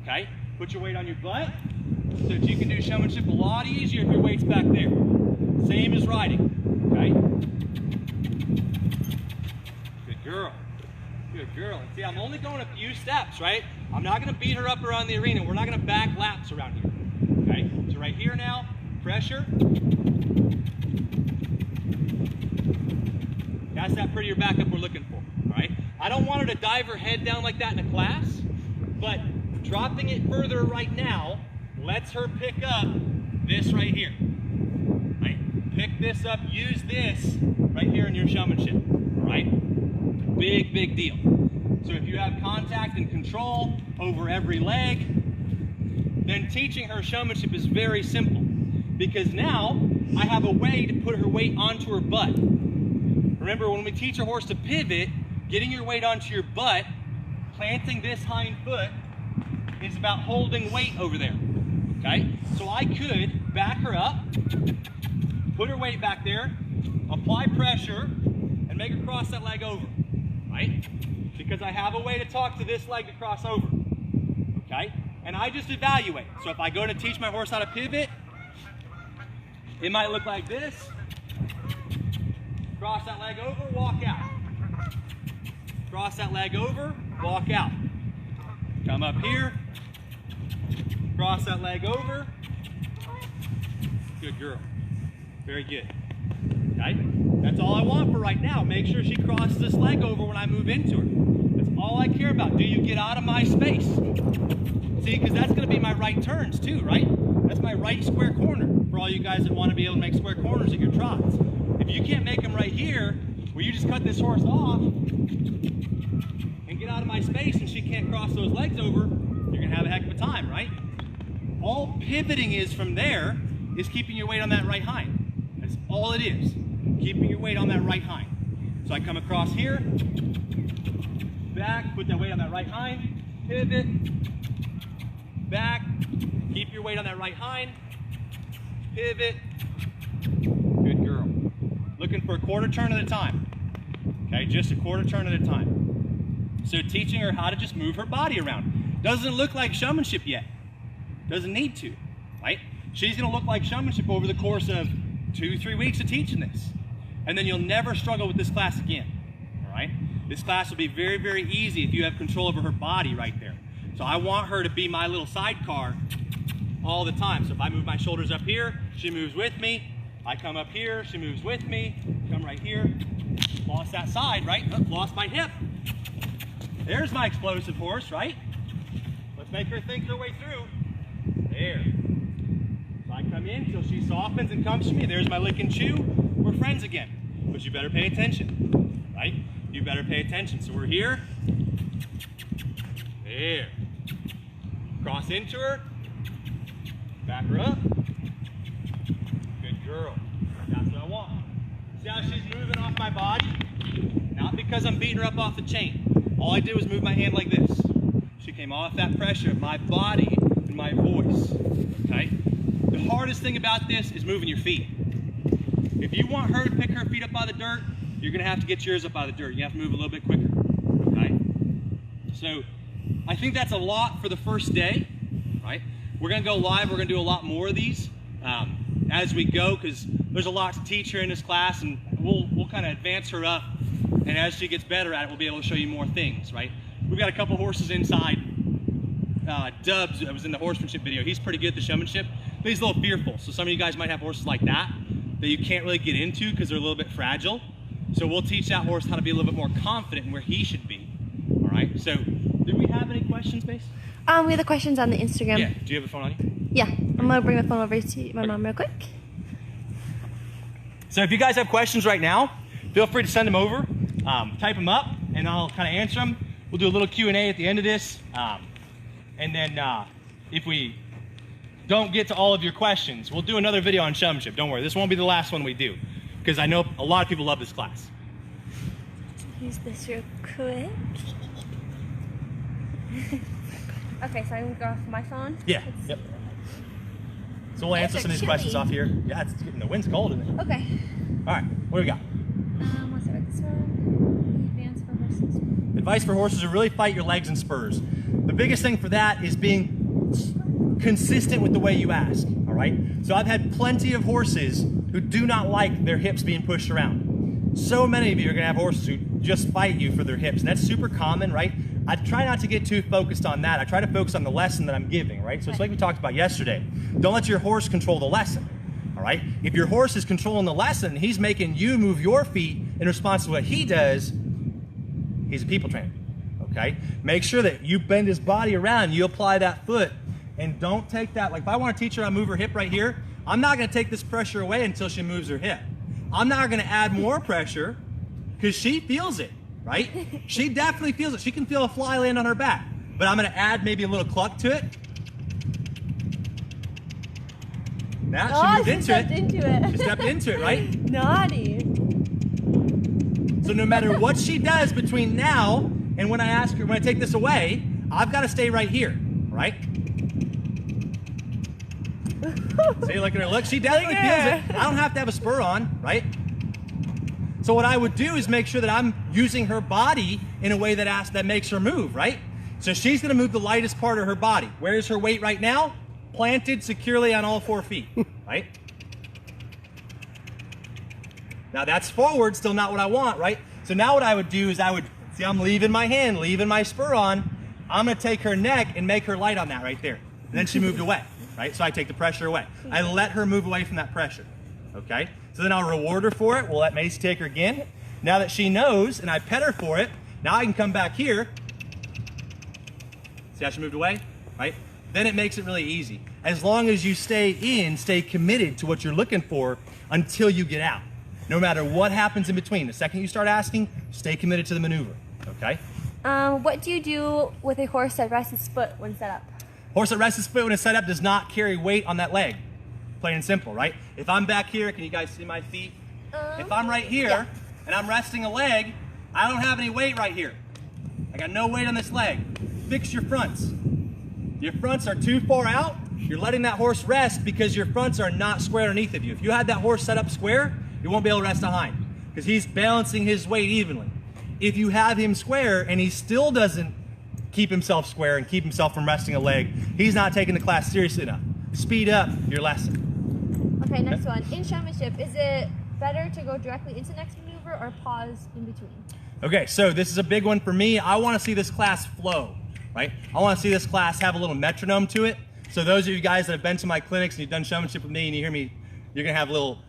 okay? Put your weight on your butt so that you can do showmanship a lot easier if your weight's back there. Same as riding, okay? Good girl. Good girl. And see, I'm only going a few steps, right? I'm not gonna beat her up around the arena. We're not gonna back laps around here, okay? So right here now, pressure. That's that prettier backup we're looking for, all right? I don't want her to dive her head down like that in a class, but dropping it further right now lets her pick up this right here, right? Pick this up, use this right here in your showmanship, all right? Big, big deal. So if you have contact and control over every leg, then teaching her showmanship is very simple because now I have a way to put her weight onto her butt. Remember, when we teach a horse to pivot, getting your weight onto your butt, planting this hind foot is about holding weight over there, okay? So I could back her up, put her weight back there, apply pressure, and make her cross that leg over, right? Because I have a way to talk to this leg to cross over, okay? And I just evaluate. So if I go to teach my horse how to pivot, it might look like this. Cross that leg over, walk out. Cross that leg over, walk out. Come up here, cross that leg over. Good girl. Very good. Okay? That's all I want for right now. Make sure she crosses this leg over when I move into her. That's all I care about. Do you get out of my space? See, because that's going to be my right turns too, right? That's my right square corner for all you guys that want to be able to make square corners at your trots. If you can't make them right here, where you just cut this horse off and get out of my space and she can't cross those legs over, you're going to have a heck of a time, right? All pivoting is from there is keeping your weight on that right hind. That's all it is. keeping your weight on that right hind. So I come across here, back, put that weight on that right hind, pivot, back, keep your weight on that right hind, pivot, good girl. Looking for a quarter turn at a time, okay, just a quarter turn at a time. So teaching her how to just move her body around. Doesn't look like showmanship yet, doesn't need to, right? She's gonna look like showmanship over the course of 2-3 weeks of teaching this. And then you'll never struggle with this class again, all right? This class will be very, very easy if you have control over her body right there. So I want her to be my little sidecar all the time. So if I move my shoulders up here, she moves with me. I come up here, she moves with me. Come right here, lost that side, right? Oh, lost my hip. There's my explosive horse, right? Let's make her think her way through. There. So I come in till she softens and comes to me. There's my lick and chew. We're friends again, but you better pay attention, right? You better pay attention. So we're here. There. Cross into her. Back her up. Good girl. That's what I want. See how she's moving off my body? Not because I'm beating her up off the chain. All I did was move my hand like this. She came off that pressure of my body and my voice, okay? The hardest thing about this is moving your feet. If you want her to pick her feet up out of the dirt, you're gonna have to get yours up out of the dirt. You have to move a little bit quicker, okay? So I think that's a lot for the first day, right? We're gonna go live, we're gonna do a lot more of these as we go, because there's a lot to teach her in this class, and we'll kind of advance her up, and as she gets better at it, we'll be able to show you more things, right? We've got a couple horses inside. Dubs, that was in the horsemanship video, he's pretty good at the showmanship, but he's a little fearful. So some of you guys might have horses like that you can't really get into because they're a little bit fragile. So we'll teach that horse how to be a little bit more confident in where he should be. All right, so did we have any questions, Base? We have the questions on the Instagram. Yeah, do you have a phone on you? Yeah, I'm gonna bring the phone over to my mom real quick. So if you guys have questions right now, feel free to send them over, type them up, and I'll kind of answer them. We'll do a little Q&A at the end of this. And then if we don't get to all of your questions, we'll do another video on showmanship. Don't worry, this won't be the last one we do, because I know a lot of people love this class. Use this real quick. Okay, so I'm gonna go off my phone. Yeah, yep. So we'll answer some of these questions off here. Yeah, it's getting, the wind's cold, isn't it? Okay. All right, what do we got? Let's start with this one. Advance for horses. Advice for horses to really fight your legs and spurs. The biggest thing for that is being consistent with the way you ask, all right? So I've had plenty of horses who do not like their hips being pushed around. So many of you are gonna have horses who just fight you for their hips, and that's super common, right? I try not to get too focused on that. I try to focus on the lesson that I'm giving, right? So it's like we talked about yesterday. Don't let your horse control the lesson, all right? If your horse is controlling the lesson, he's making you move your feet in response to what he does, he's a people trainer, okay? Make sure that you bend his body around, you apply that foot, and don't take that, like if I want to teach her how to move her hip right here, I'm not going to take this pressure away until she moves her hip. I'm not going to add more pressure because she feels it, right? She definitely feels it. She can feel a fly land on her back, but I'm going to add maybe a little cluck to it. Now she moved into it. She stepped into it, right? Naughty. So no matter what she does between now and when I ask her, when I take this away, I've got to stay right here, right? See, look at her. Look, she definitely feels it. I don't have to have a spur on, right? So what I would do is make sure that I'm using her body in a way that makes her move, right? So she's gonna move the lightest part of her body. Where is her weight right now? Planted securely on all 4 feet, right? Now that's forward, still not what I want, right? So now what I would do is see, I'm leaving my hand, leaving my spur on. I'm gonna take her neck and make her light on that right there. And then she moved away, right? So I take the pressure away. I let her move away from that pressure, okay? So then I'll reward her for it. We'll let Macy take her again. Now that she knows and I pet her for it, now I can come back here. See how she moved away, right? Then it makes it really easy. As long as you stay committed to what you're looking for until you get out. No matter what happens in between. The second you start asking, stay committed to the maneuver, okay? What do you do with a horse that rests its foot when set up? Horse that rests its foot when it's set up does not carry weight on that leg. Plain and simple, right? If I'm back here, can you guys see my feet? If I'm right here and I'm resting a leg, I don't have any weight right here. I got no weight on this leg. Fix your fronts. Your fronts are too far out. You're letting that horse rest because your fronts are not square underneath of you. If you had that horse set up square, you won't be able to rest behind because he's balancing his weight evenly. If you have him square and he still doesn't keep himself square and keep himself from resting a leg, he's not taking the class seriously enough. Speed up your lesson. Okay, next one. In showmanship, is it better to go directly into next maneuver or pause in between? Okay, so this is a big one for me. I want to see this class flow, right? I want to see this class have a little metronome to it. So those of you guys that have been to my clinics and you've done showmanship with me and you hear me, you're gonna have a little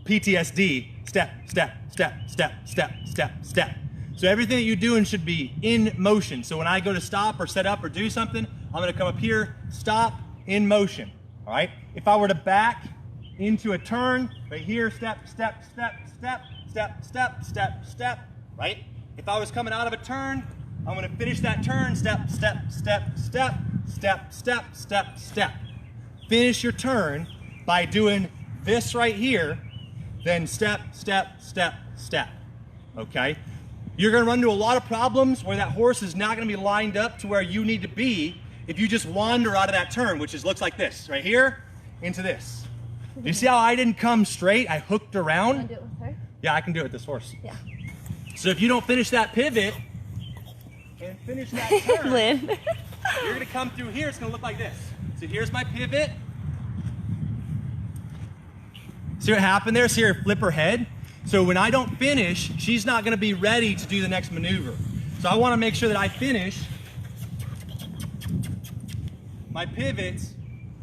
PTSD. Step, step, step, step, step, step, step. So everything that you're doing should be in motion. So when I go to stop or set up or do something, I'm gonna come up here, stop, in motion, all right? If I were to back into a turn, right here, step, step, step, step, step, step, step, step, right? If I was coming out of a turn, I'm gonna finish that turn, step, step, step, step, step, step, step, step. Finish your turn by doing this right here, then step, step, step, step, okay? You're gonna run into a lot of problems where that horse is not gonna be lined up to where you need to be if you just wander out of that turn, which looks like this, right here, into this. You see how I didn't come straight? I hooked around. Can I do it with her? Yeah, I can do it with this horse. Yeah. So if you don't finish that pivot and finish that turn, Lynn. you're gonna come through here, it's gonna look like this. So here's my pivot. See what happened there? See her flip her head? So when I don't finish, she's not gonna be ready to do the next maneuver. So I wanna make sure that I finish my pivots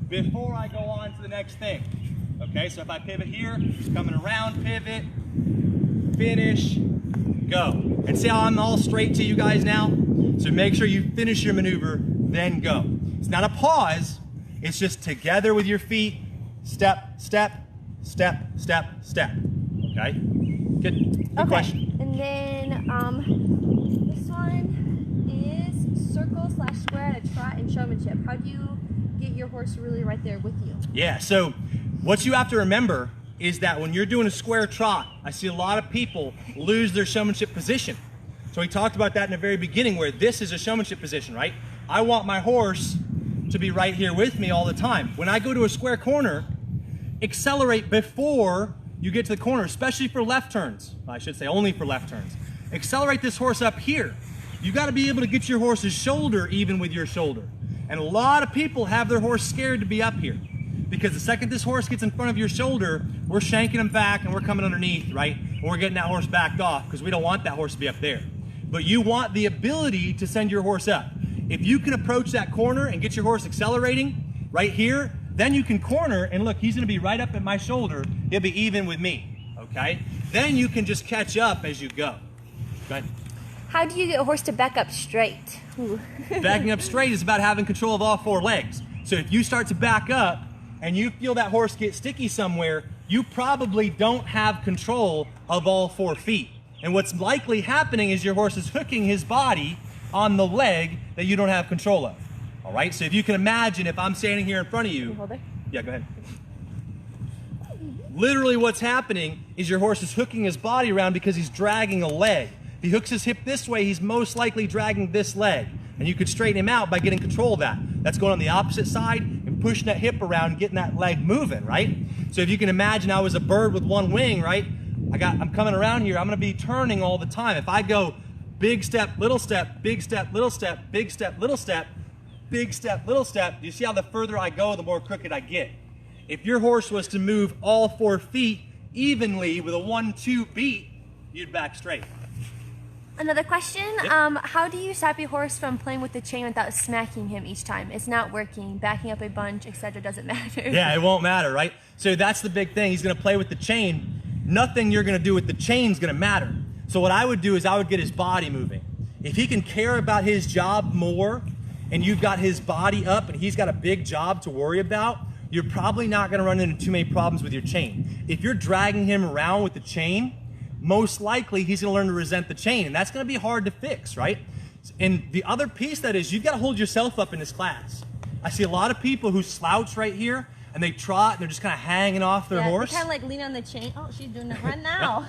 before I go on to the next thing. Okay, so if I pivot here, just coming around, pivot, finish, go. And see how I'm all straight to you guys now? So make sure you finish your maneuver, then go. It's not a pause, it's just together with your feet, step, step, step, step, step. Okay? Good question. And then this one is circle/square at a trot in showmanship. How do you get your horse really right there with you? Yeah, so what you have to remember is that when you're doing a square trot, I see a lot of people lose their showmanship position. So we talked about that in the very beginning where this is a showmanship position, right? I want my horse to be right here with me all the time. When I go to a square corner, accelerate before you get to the corner, especially for left turns. I should say only for left turns. Accelerate this horse up here. You got to be able to get your horse's shoulder even with your shoulder. And a lot of people have their horse scared to be up here because the second this horse gets in front of your shoulder, we're shanking him back and we're coming underneath, right? And we're getting that horse backed off because we don't want that horse to be up there. But you want the ability to send your horse up. If you can approach that corner and get your horse accelerating right here, then you can corner and look, he's gonna be right up at my shoulder. He'll be even with me, okay? Then you can just catch up as you go. Go ahead. How do you get a horse to back up straight? Ooh. Backing up straight is about having control of all four legs. So if you start to back up and you feel that horse get sticky somewhere, you probably don't have control of all 4 feet. And what's likely happening is your horse is hooking his body on the leg that you don't have control of. All right, so if you can imagine if I'm standing here in front of you. Hold it. Yeah, go ahead. Literally what's happening is your horse is hooking his body around because he's dragging a leg. If he hooks his hip this way, he's most likely dragging this leg. And you could straighten him out by getting control of that. That's going on the opposite side and pushing that hip around and getting that leg moving, right? So if you can imagine I was a bird with one wing, right? I'm coming around here, I'm gonna be turning all the time. If I go big step, little step, big step, little step, big step, little step, big step, little step, you see how the further I go, the more crooked I get. If your horse was to move all 4 feet evenly with a 1-2 beat, you'd back straight. Another question, Yep. How do you stop your horse from playing with the chain without smacking him each time? It's not working, backing up a bunch, etc. doesn't matter. Yeah, it won't matter, right? So that's the big thing. He's gonna play with the chain. Nothing you're gonna do with the chain's gonna matter. So what I would do is I would get his body moving. If he can care about his job more and you've got his body up and he's got a big job to worry about, you're probably not gonna run into too many problems with your chain. If you're dragging him around with the chain, most likely he's gonna learn to resent the chain, and that's gonna be hard to fix, right? And the other piece that is, you've gotta hold yourself up in this class. I see a lot of people who slouch right here. and they trot and they're just kind of hanging off their horse. They kind of like lean on the chain. Oh, she's doing it right now.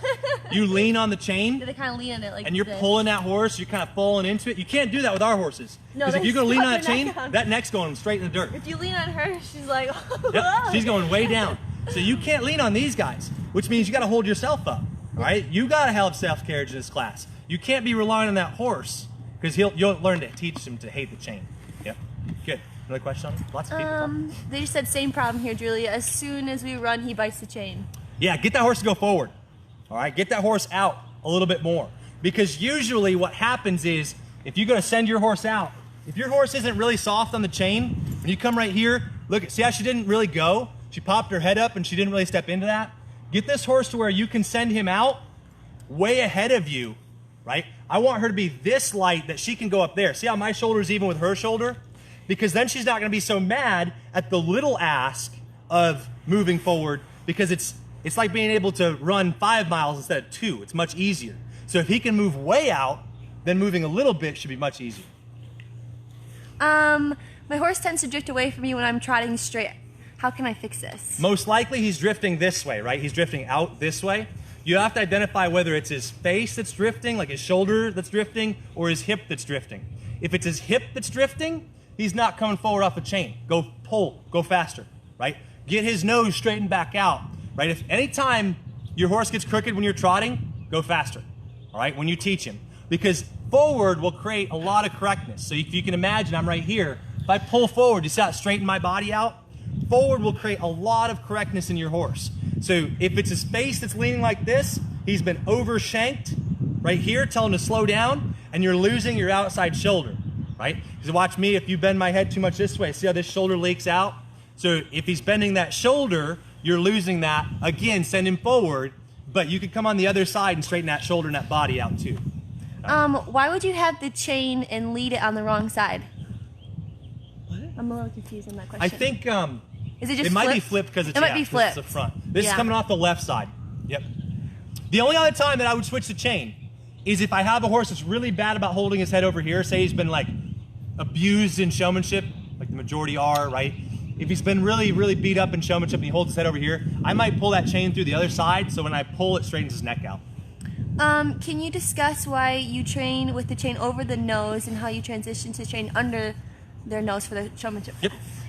You lean on the chain. They kind of lean on it like and you're this. pulling that horse, you're kind of falling into it. You can't do that with our horses. No, because if you go lean on that their chain, neck down. that neck's going straight in the dirt. If you lean on her, she's like, Yep, she's going way down. So you can't lean on these guys, which means you got to hold yourself up. All right, you got to have self-carriage in this class. You can't be relying on that horse because you'll learn to teach him to hate the chain. Yep, good. Another question? Lots of people. They just said same problem here, Julia. As soon as we run, he bites the chain. Yeah, get that horse to go forward. All right, get that horse out a little bit more. Because usually what happens is, if you're gonna send your horse out, if your horse isn't really soft on the chain, and you come right here, look, see how she didn't really go? She popped her head up and she didn't really step into that. Get this horse to where you can send him out way ahead of you, right? I want her to be this light that she can go up there. See how my shoulder's even with her shoulder? Because then she's not gonna be so mad at the little ask of moving forward, because it's like being able to run 5 miles instead of 2. It's much easier. So if he can move way out, then moving a little bit should be much easier. My horse tends to drift away from me when I'm trotting straight. How can I fix this? Most likely he's drifting this way, right? He's drifting out this way. You have to identify whether it's his face that's drifting, like his shoulder that's drifting, or his hip that's drifting. If it's his hip that's drifting, he's not coming forward off the chain. Go pull, go faster, right? Get his nose straightened back out, right? If anytime your horse gets crooked when you're trotting, go faster, all right, when you teach him. Because forward will create a lot of correctness. So if you can imagine, I'm right here. If I pull forward, you see how I straighten my body out? Forward will create a lot of correctness in your horse. So if it's his face that's leaning like this, he's been overshanked right here, tell him to slow down, and you're losing your outside shoulder, right? Because watch me, if you bend my head too much this way, see how this shoulder leaks out? So if he's bending that shoulder, you're losing that. Again, send him forward, but you could come on the other side and straighten that shoulder and that body out too. Why would you have the chain and lead it on the wrong side? What? I'm a little confused on that question. I think is it just it might be flipped because it's, it might be flipped. It's the front. This Yeah. is coming off the left side. Yep. The only other time that I would switch the chain is if I have a horse that's really bad about holding his head over here. Say he's been like abused in showmanship, like the majority are, right? If he's been really, really beat up in showmanship and he holds his head over here, I might pull that chain through the other side, so when I pull, it straightens his neck out. Can you discuss why you train with the chain over the nose and how you transition to train under their nose for the showmanship?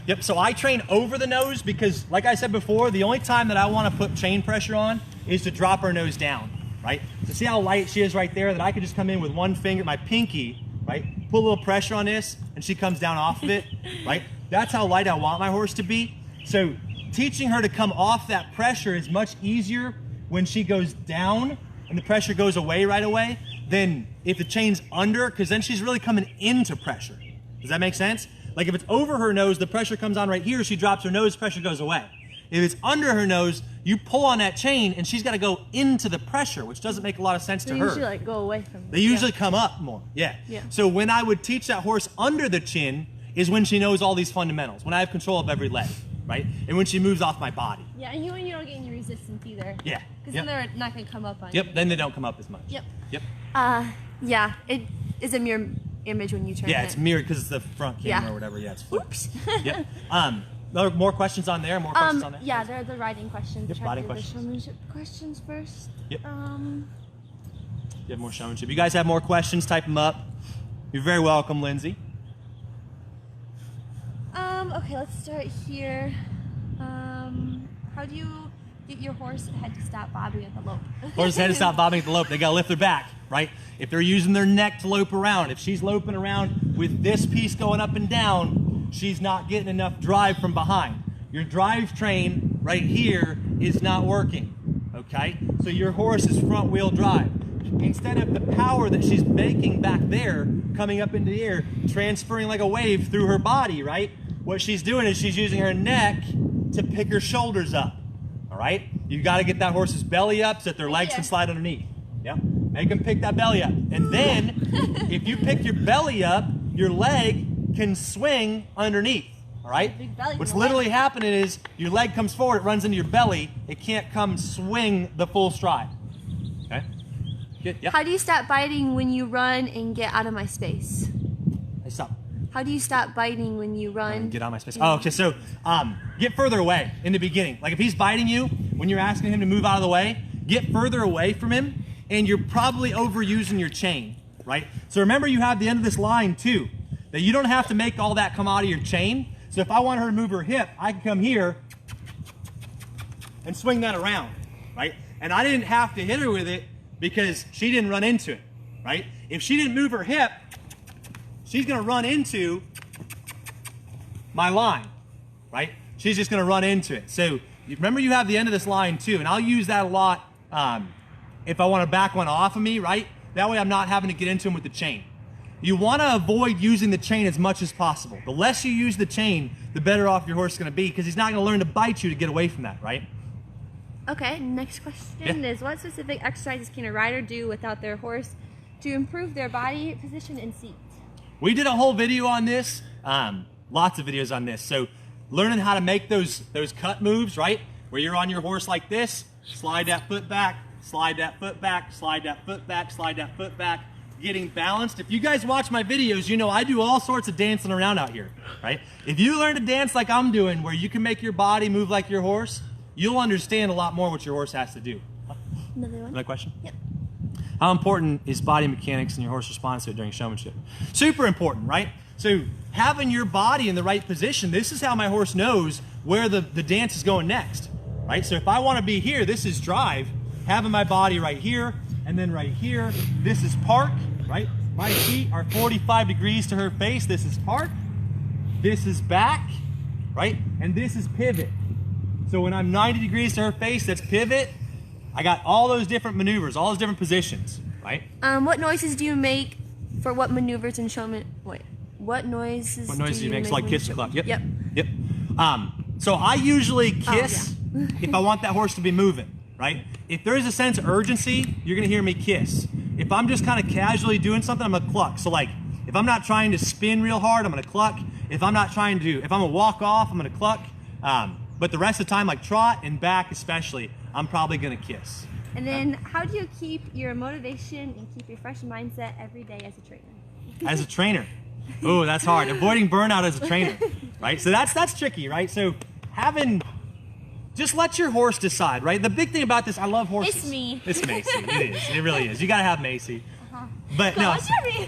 Yep, so I train over the nose because, like I said before, the only time that I want to put chain pressure on is to drop her nose down, right? So see how light she is right there, that I could just come in with one finger, my pinky, right? Put a little pressure on this, and she comes down off of it, right? That's how light I want my horse to be. So teaching her to come off that pressure is much easier when she goes down and the pressure goes away right away than if the chain's under, because then she's really coming into pressure. Does that make sense? Like if it's over her nose, the pressure comes on right here, she drops her nose, pressure goes away. If it's under her nose, you pull on that chain and she's got to go into the pressure, which doesn't make a lot of sense to her. They usually like go away from it. They usually come up more, yeah. So when I would teach that horse under the chin is when she knows all these fundamentals, when I have control of every leg, right? And when she moves off my body. Yeah, and you don't get any resistance either. Yeah. Because then they're not going to come up on you. you. Then they don't come up as much. Yep. Yeah, it is a mirror image when you turn it. Yeah, it's mirrored because it's the front camera or whatever. Yeah, it's flipped. Oops. Yep. More questions on there? More questions on there? Yeah, they're the riding questions. Yep, riding questions. The showmanship questions first. Yep. You have more showmanship. You guys have more questions? Type them up. You're very welcome, Lindsay. Okay, let's start here. How do you get your horse head to stop bobbing at the lope? Horse's head to stop bobbing at the lope. They got to lift their back, right? If they're using their neck to lope around, if she's loping around with this piece going up and down, she's not getting enough drive from behind. Your drive train right here is not working, okay? So your horse is front wheel drive. Instead of the power that she's making back there, coming up into the air, transferring like a wave through her body, right? What she's doing is she's using her neck to pick her shoulders up, all right? You got to get that horse's belly up so that their legs can slide underneath. Yeah, make them pick that belly up. And then, if you pick your belly up, your leg can swing underneath, all right? What's literally happening is your leg comes forward, it runs into your belly, it can't come swing the full stride, okay? Good, yeah. How do you stop biting when you run and get out of my space? Hey, stop. How do you stop biting when you run? Get out of my space. Oh, okay, so get further away in the beginning. Like if he's biting you, when you're asking him to move out of the way, get further away from him, and you're probably overusing your chain, right? So remember you have the end of this line too, that you don't have to make all that come out of your chain. So if I want her to move her hip, I can come here and swing that around, right? And I didn't have to hit her with it because she didn't run into it, right? If she didn't move her hip, she's gonna run into my line, right? She's just gonna run into it. So remember you have the end of this line too, and I'll use that a lot if I wanna back one off of me, right? That way I'm not having to get into him with the chain. You wanna avoid using the chain as much as possible. The less you use the chain, the better off your horse is gonna be because he's not gonna learn to bite you to get away from that, right? Okay, next question is what specific exercises can a rider do without their horse to improve their body position and seat? We did a whole video on this, lots of videos on this. So learning how to make those cut moves, right? Where you're on your horse like this, slide that foot back, slide that foot back, slide that foot back, slide that foot back, getting balanced. If you guys watch my videos, you know I do all sorts of dancing around out here, right? If you learn to dance like I'm doing, where you can make your body move like your horse, you'll understand a lot more what your horse has to do. Another one? Another question? Yep. How important is body mechanics and your horse response to it during showmanship? Super important, right? So having your body in the right position, this is how my horse knows where the dance is going next, right? So if I want to be here, this is drive, having my body right here, and then right here, this is park, right? My feet are 45 degrees to her face, this is park, this is back, right? And this is pivot. So when I'm 90 degrees to her face, that's pivot. I got all those different maneuvers, all those different positions, right? What noises do you make for what maneuvers in showman? Wait, what noises? What noises do you make? So like when kiss you and cluck. show- Yep. Yep. So I usually kiss yeah. if I want that horse to be moving, right? If there is a sense of urgency, you're gonna hear me kiss. If I'm just kind of casually doing something, I'm gonna cluck. So like, if I'm not trying to spin real hard, I'm gonna cluck. If I'm gonna walk off, I'm gonna cluck. But the rest of the time, like trot and back especially, I'm probably gonna kiss. And then how do you keep your motivation and keep your fresh mindset every day as a trainer? As a trainer, oh, that's hard. Avoiding burnout as a trainer, right? So that's tricky, right? So just let your horse decide, right? The big thing about this, I love horses. It's me. It's Macy, it is, it really is. You gotta have Macy. But Come no, on,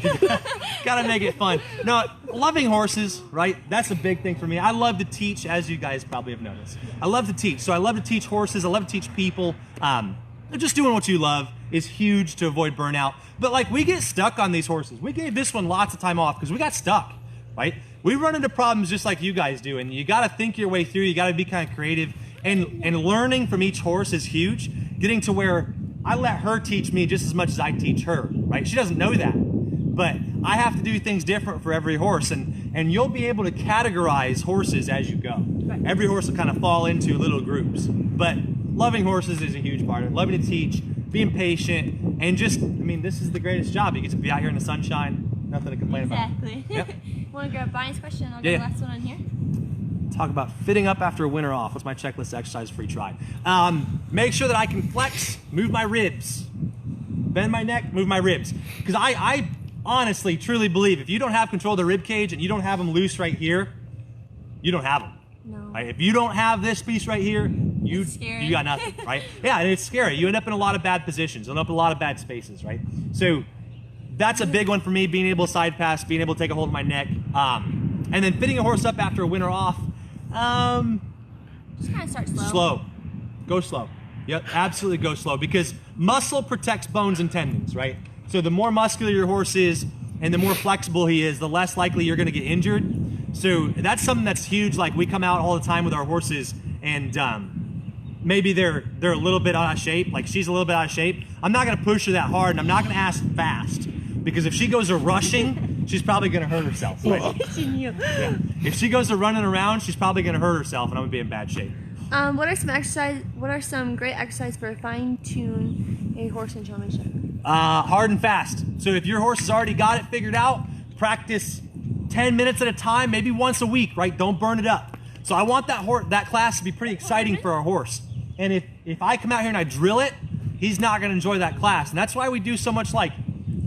Jeremy. gotta make it fun. No, loving horses, right? That's a big thing for me. I love to teach, as you guys probably have noticed. I love to teach. So I love to teach horses. I love to teach people. Just doing what you love is huge to avoid burnout. But like we get stuck on these horses. We gave this one lots of time off because we got stuck, right? We run into problems just like you guys do, and you gotta think your way through. You gotta be kind of creative, and learning from each horse is huge. Getting to where I let her teach me just as much as I teach her, right? She doesn't know that, but I have to do things different for every horse, and you'll be able to categorize horses as you go. Right. Every horse will kind of fall into little groups, but loving horses is a huge part of it. Loving to teach, being patient, and just, I mean, this is the greatest job. You get to be out here in the sunshine, nothing to complain about. Exactly. Yep. Want to grab Brian's question? I'll get the last one on here. Talk about fitting up after a winter off. What's my checklist exercise for each ride? Make sure that I can flex, move my ribs, bend my neck, move my ribs. Because I honestly, truly believe if you don't have control of the rib cage and you don't have them loose right here, you don't have them. No. Right? If you don't have this piece right here, you got nothing, right? Yeah, and it's scary. You end up in a lot of bad positions, you end up in a lot of bad spaces, right? So that's a big one for me, being able to side pass, being able to take a hold of my neck. And then fitting a horse up after a winter off, just kind of start slow. Slow. Go slow. Yep, absolutely go slow, because muscle protects bones and tendons, right? So the more muscular your horse is and the more flexible he is, the less likely you're gonna get injured. So that's something that's huge. Like we come out all the time with our horses and maybe they're a little bit out of shape, like she's a little bit out of shape. I'm not gonna push her that hard, and I'm not gonna ask fast, because if she goes to rushing, she's probably gonna hurt herself. Right? Yeah. If she goes to running around, she's probably gonna hurt herself, and I'm gonna be in bad shape. What are some great exercises for fine-tune a horse in showmanship? Hard and fast. So if your horse has already got it figured out, practice 10 minutes at a time, maybe once a week, right? Don't burn it up. So I want that class to be pretty exciting for our horse. And if I come out here and I drill it, he's not gonna enjoy that class. And that's why we do so much like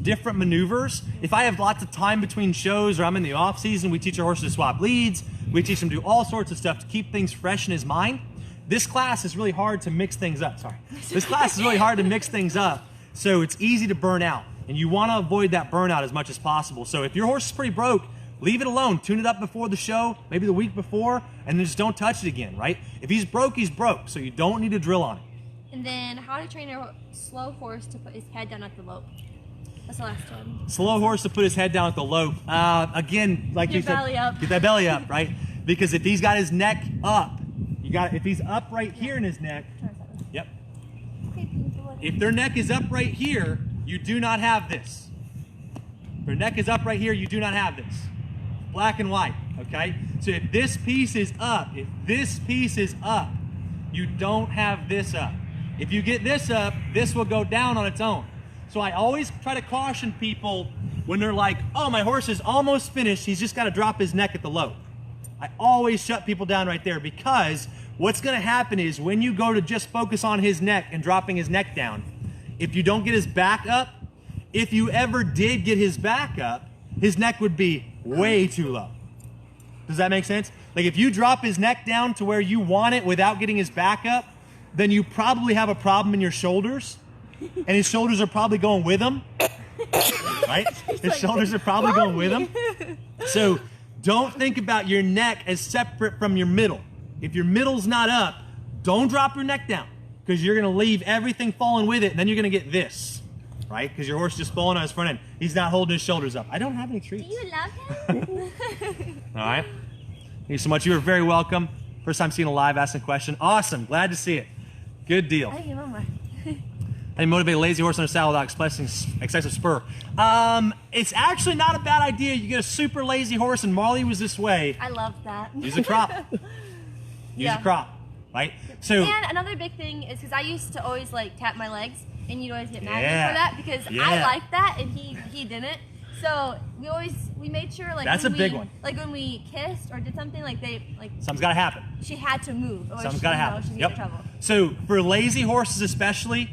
different maneuvers. If I have lots of time between shows or I'm in the off season, we teach our horses to swap leads. We teach them to do all sorts of stuff to keep things fresh in his mind. This class is really hard to mix things up. Sorry. This class is really hard to mix things up, so it's easy to burn out. And you want to avoid that burnout as much as possible. So if your horse is pretty broke, leave it alone. Tune it up before the show, maybe the week before, and then just don't touch it again, right? If he's broke, he's broke, so you don't need to drill on it. And then how to train a slow horse to put his head down at the lope. That's the last one. Slow horse to put his head down at the lope. Again, like you said, belly up. Get that belly up, right? Because if he's got his neck up, if he's up right here in his neck, yep. If their neck is up right here, you do not have this. If their neck is up right here, you do not have this. Black and white, okay? So if this piece is up, you don't have this up. If you get this up, this will go down on its own. So I always try to caution people when they're like, oh, my horse is almost finished, he's just got to drop his neck at the lope. I always shut people down right there, because what's going to happen is when you go to just focus on his neck and dropping his neck down, if you don't get his back up, if you ever did get his back up, his neck would be way too low. Does that make sense? Like if you drop his neck down to where you want it without getting his back up, then you probably have a problem in your shoulders, and his shoulders are probably going with him, right? His shoulders are probably going with him. So don't think about your neck as separate from your middle. If your middle's not up, don't drop your neck down, because you're going to leave everything falling with it, and then you're going to get this, right? Because your horse just falling on his front end. He's not holding his shoulders up. I don't have any treats. Do you love him? All right. Thank you so much. You are very welcome. First time seeing a live, asking a question. Awesome. Glad to see it. Good deal. Thank you, Mama. How do you motivate a lazy horse on a saddle without expressing excessive spur? It's actually not a bad idea. You get a super lazy horse, and Marley was this way. I love that. Use a crop. Use a crop, right? So. And another big thing is because I used to always like tap my legs, and you'd always get mad at me for that because I liked that and he didn't. So we made sure like that's a big one. Like when we kissed or did something something's got to happen. She had to move. Something's got to happen. She'd get in trouble. So for lazy horses especially,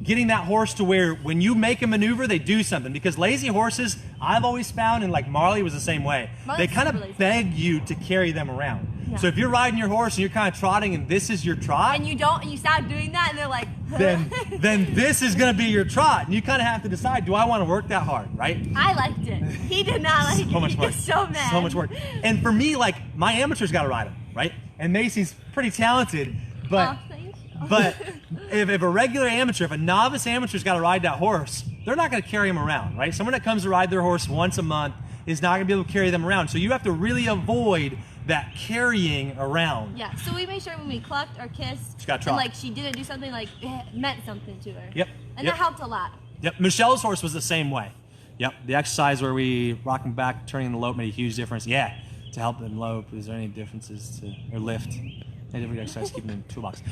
getting that horse to where when you make a maneuver, they do something. Because lazy horses, I've always found, and like Marley was the same way, they kind of beg you to carry them around. Yeah. So if you're riding your horse and you're kind of trotting and this is your trot, and you stop doing that, and they're like, then this is going to be your trot, and you kind of have to decide, do I want to work that hard, right? I liked it. He did not like it. So much work. So mad. So much work. And for me, like my amateurs got to ride him, right? And Macy's pretty talented, but if a regular amateur, if a novice amateur's got to ride that horse, they're not going to carry him around, right? Someone that comes to ride their horse once a month is not going to be able to carry them around. So you have to really avoid that carrying around. Yeah, so we made sure when we clucked or kissed, and like she didn't do something, like it meant something to her. Yep. And that helped a lot. Yep. Michelle's horse was the same way. Yep. The exercise where we rock him back, turning the lope made a huge difference. Yeah. To help them lope, is there any differences or lift? Any different exercise, keep him in the toolbox.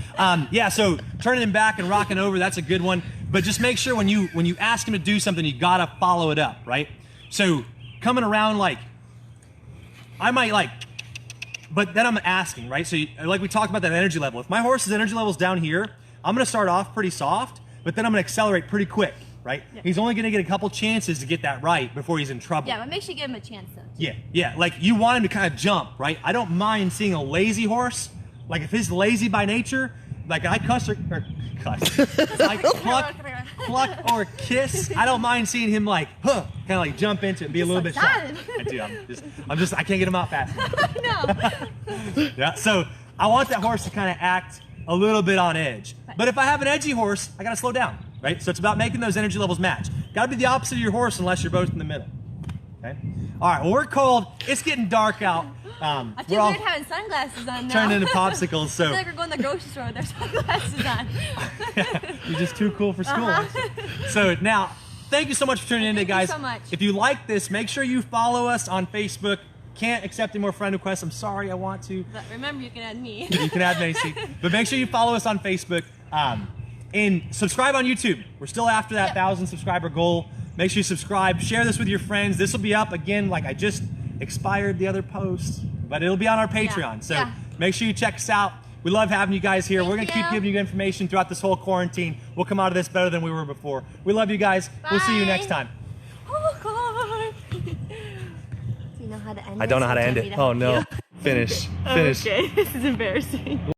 Yeah, so turning him back and rocking over, that's a good one. But just make sure when you ask him to do something, you gotta follow it up, right? So coming around like, I might but then I'm asking, right? So like we talked about that energy level. If my horse's energy level's down here, I'm gonna start off pretty soft, but then I'm gonna accelerate pretty quick, right? Yeah. He's only gonna get a couple chances to get that right before he's in trouble. Yeah, but make sure you give him a chance though. Yeah, like you want him to kind of jump, right? I don't mind seeing a lazy horse. Like if he's lazy by nature, like I cluck or kiss, I don't mind seeing him like, kind of like jump into it and be a little bit shy. I do. I can't get him out fast enough. No. Yeah. So I want that horse to kind of act a little bit on edge. But if I have an edgy horse, I gotta slow down, right? So it's about making those energy levels match. Gotta be the opposite of your horse unless you're both in the middle. Okay. All right. Well, we're cold. It's getting dark out. I feel weird having sunglasses on now. Turned into popsicles, so. I feel like we're going to the grocery store with their sunglasses on. You're just too cool for school. So now, thank you so much for tuning in today, guys. Thank you so much. If you like this, make sure you follow us on Facebook. Can't accept any more friend requests. I'm sorry, I want to. But remember, you can add me. You can add Macy. But make sure you follow us on Facebook. And subscribe on YouTube. We're still after that 1,000 subscriber goal. Make sure you subscribe. Share this with your friends. This will be up again, like I just expired the other post, but it'll be on our Patreon. So make sure you check us out. We love having you guys here. We're going to Thank keep you. giving you information throughout this whole quarantine. We'll come out of this better than we were before. We love you guys. We'll see you Bye. next time. Oh, God. Do you know how to end I don't know how to end it. Oh, no. Finish. Okay, this is embarrassing.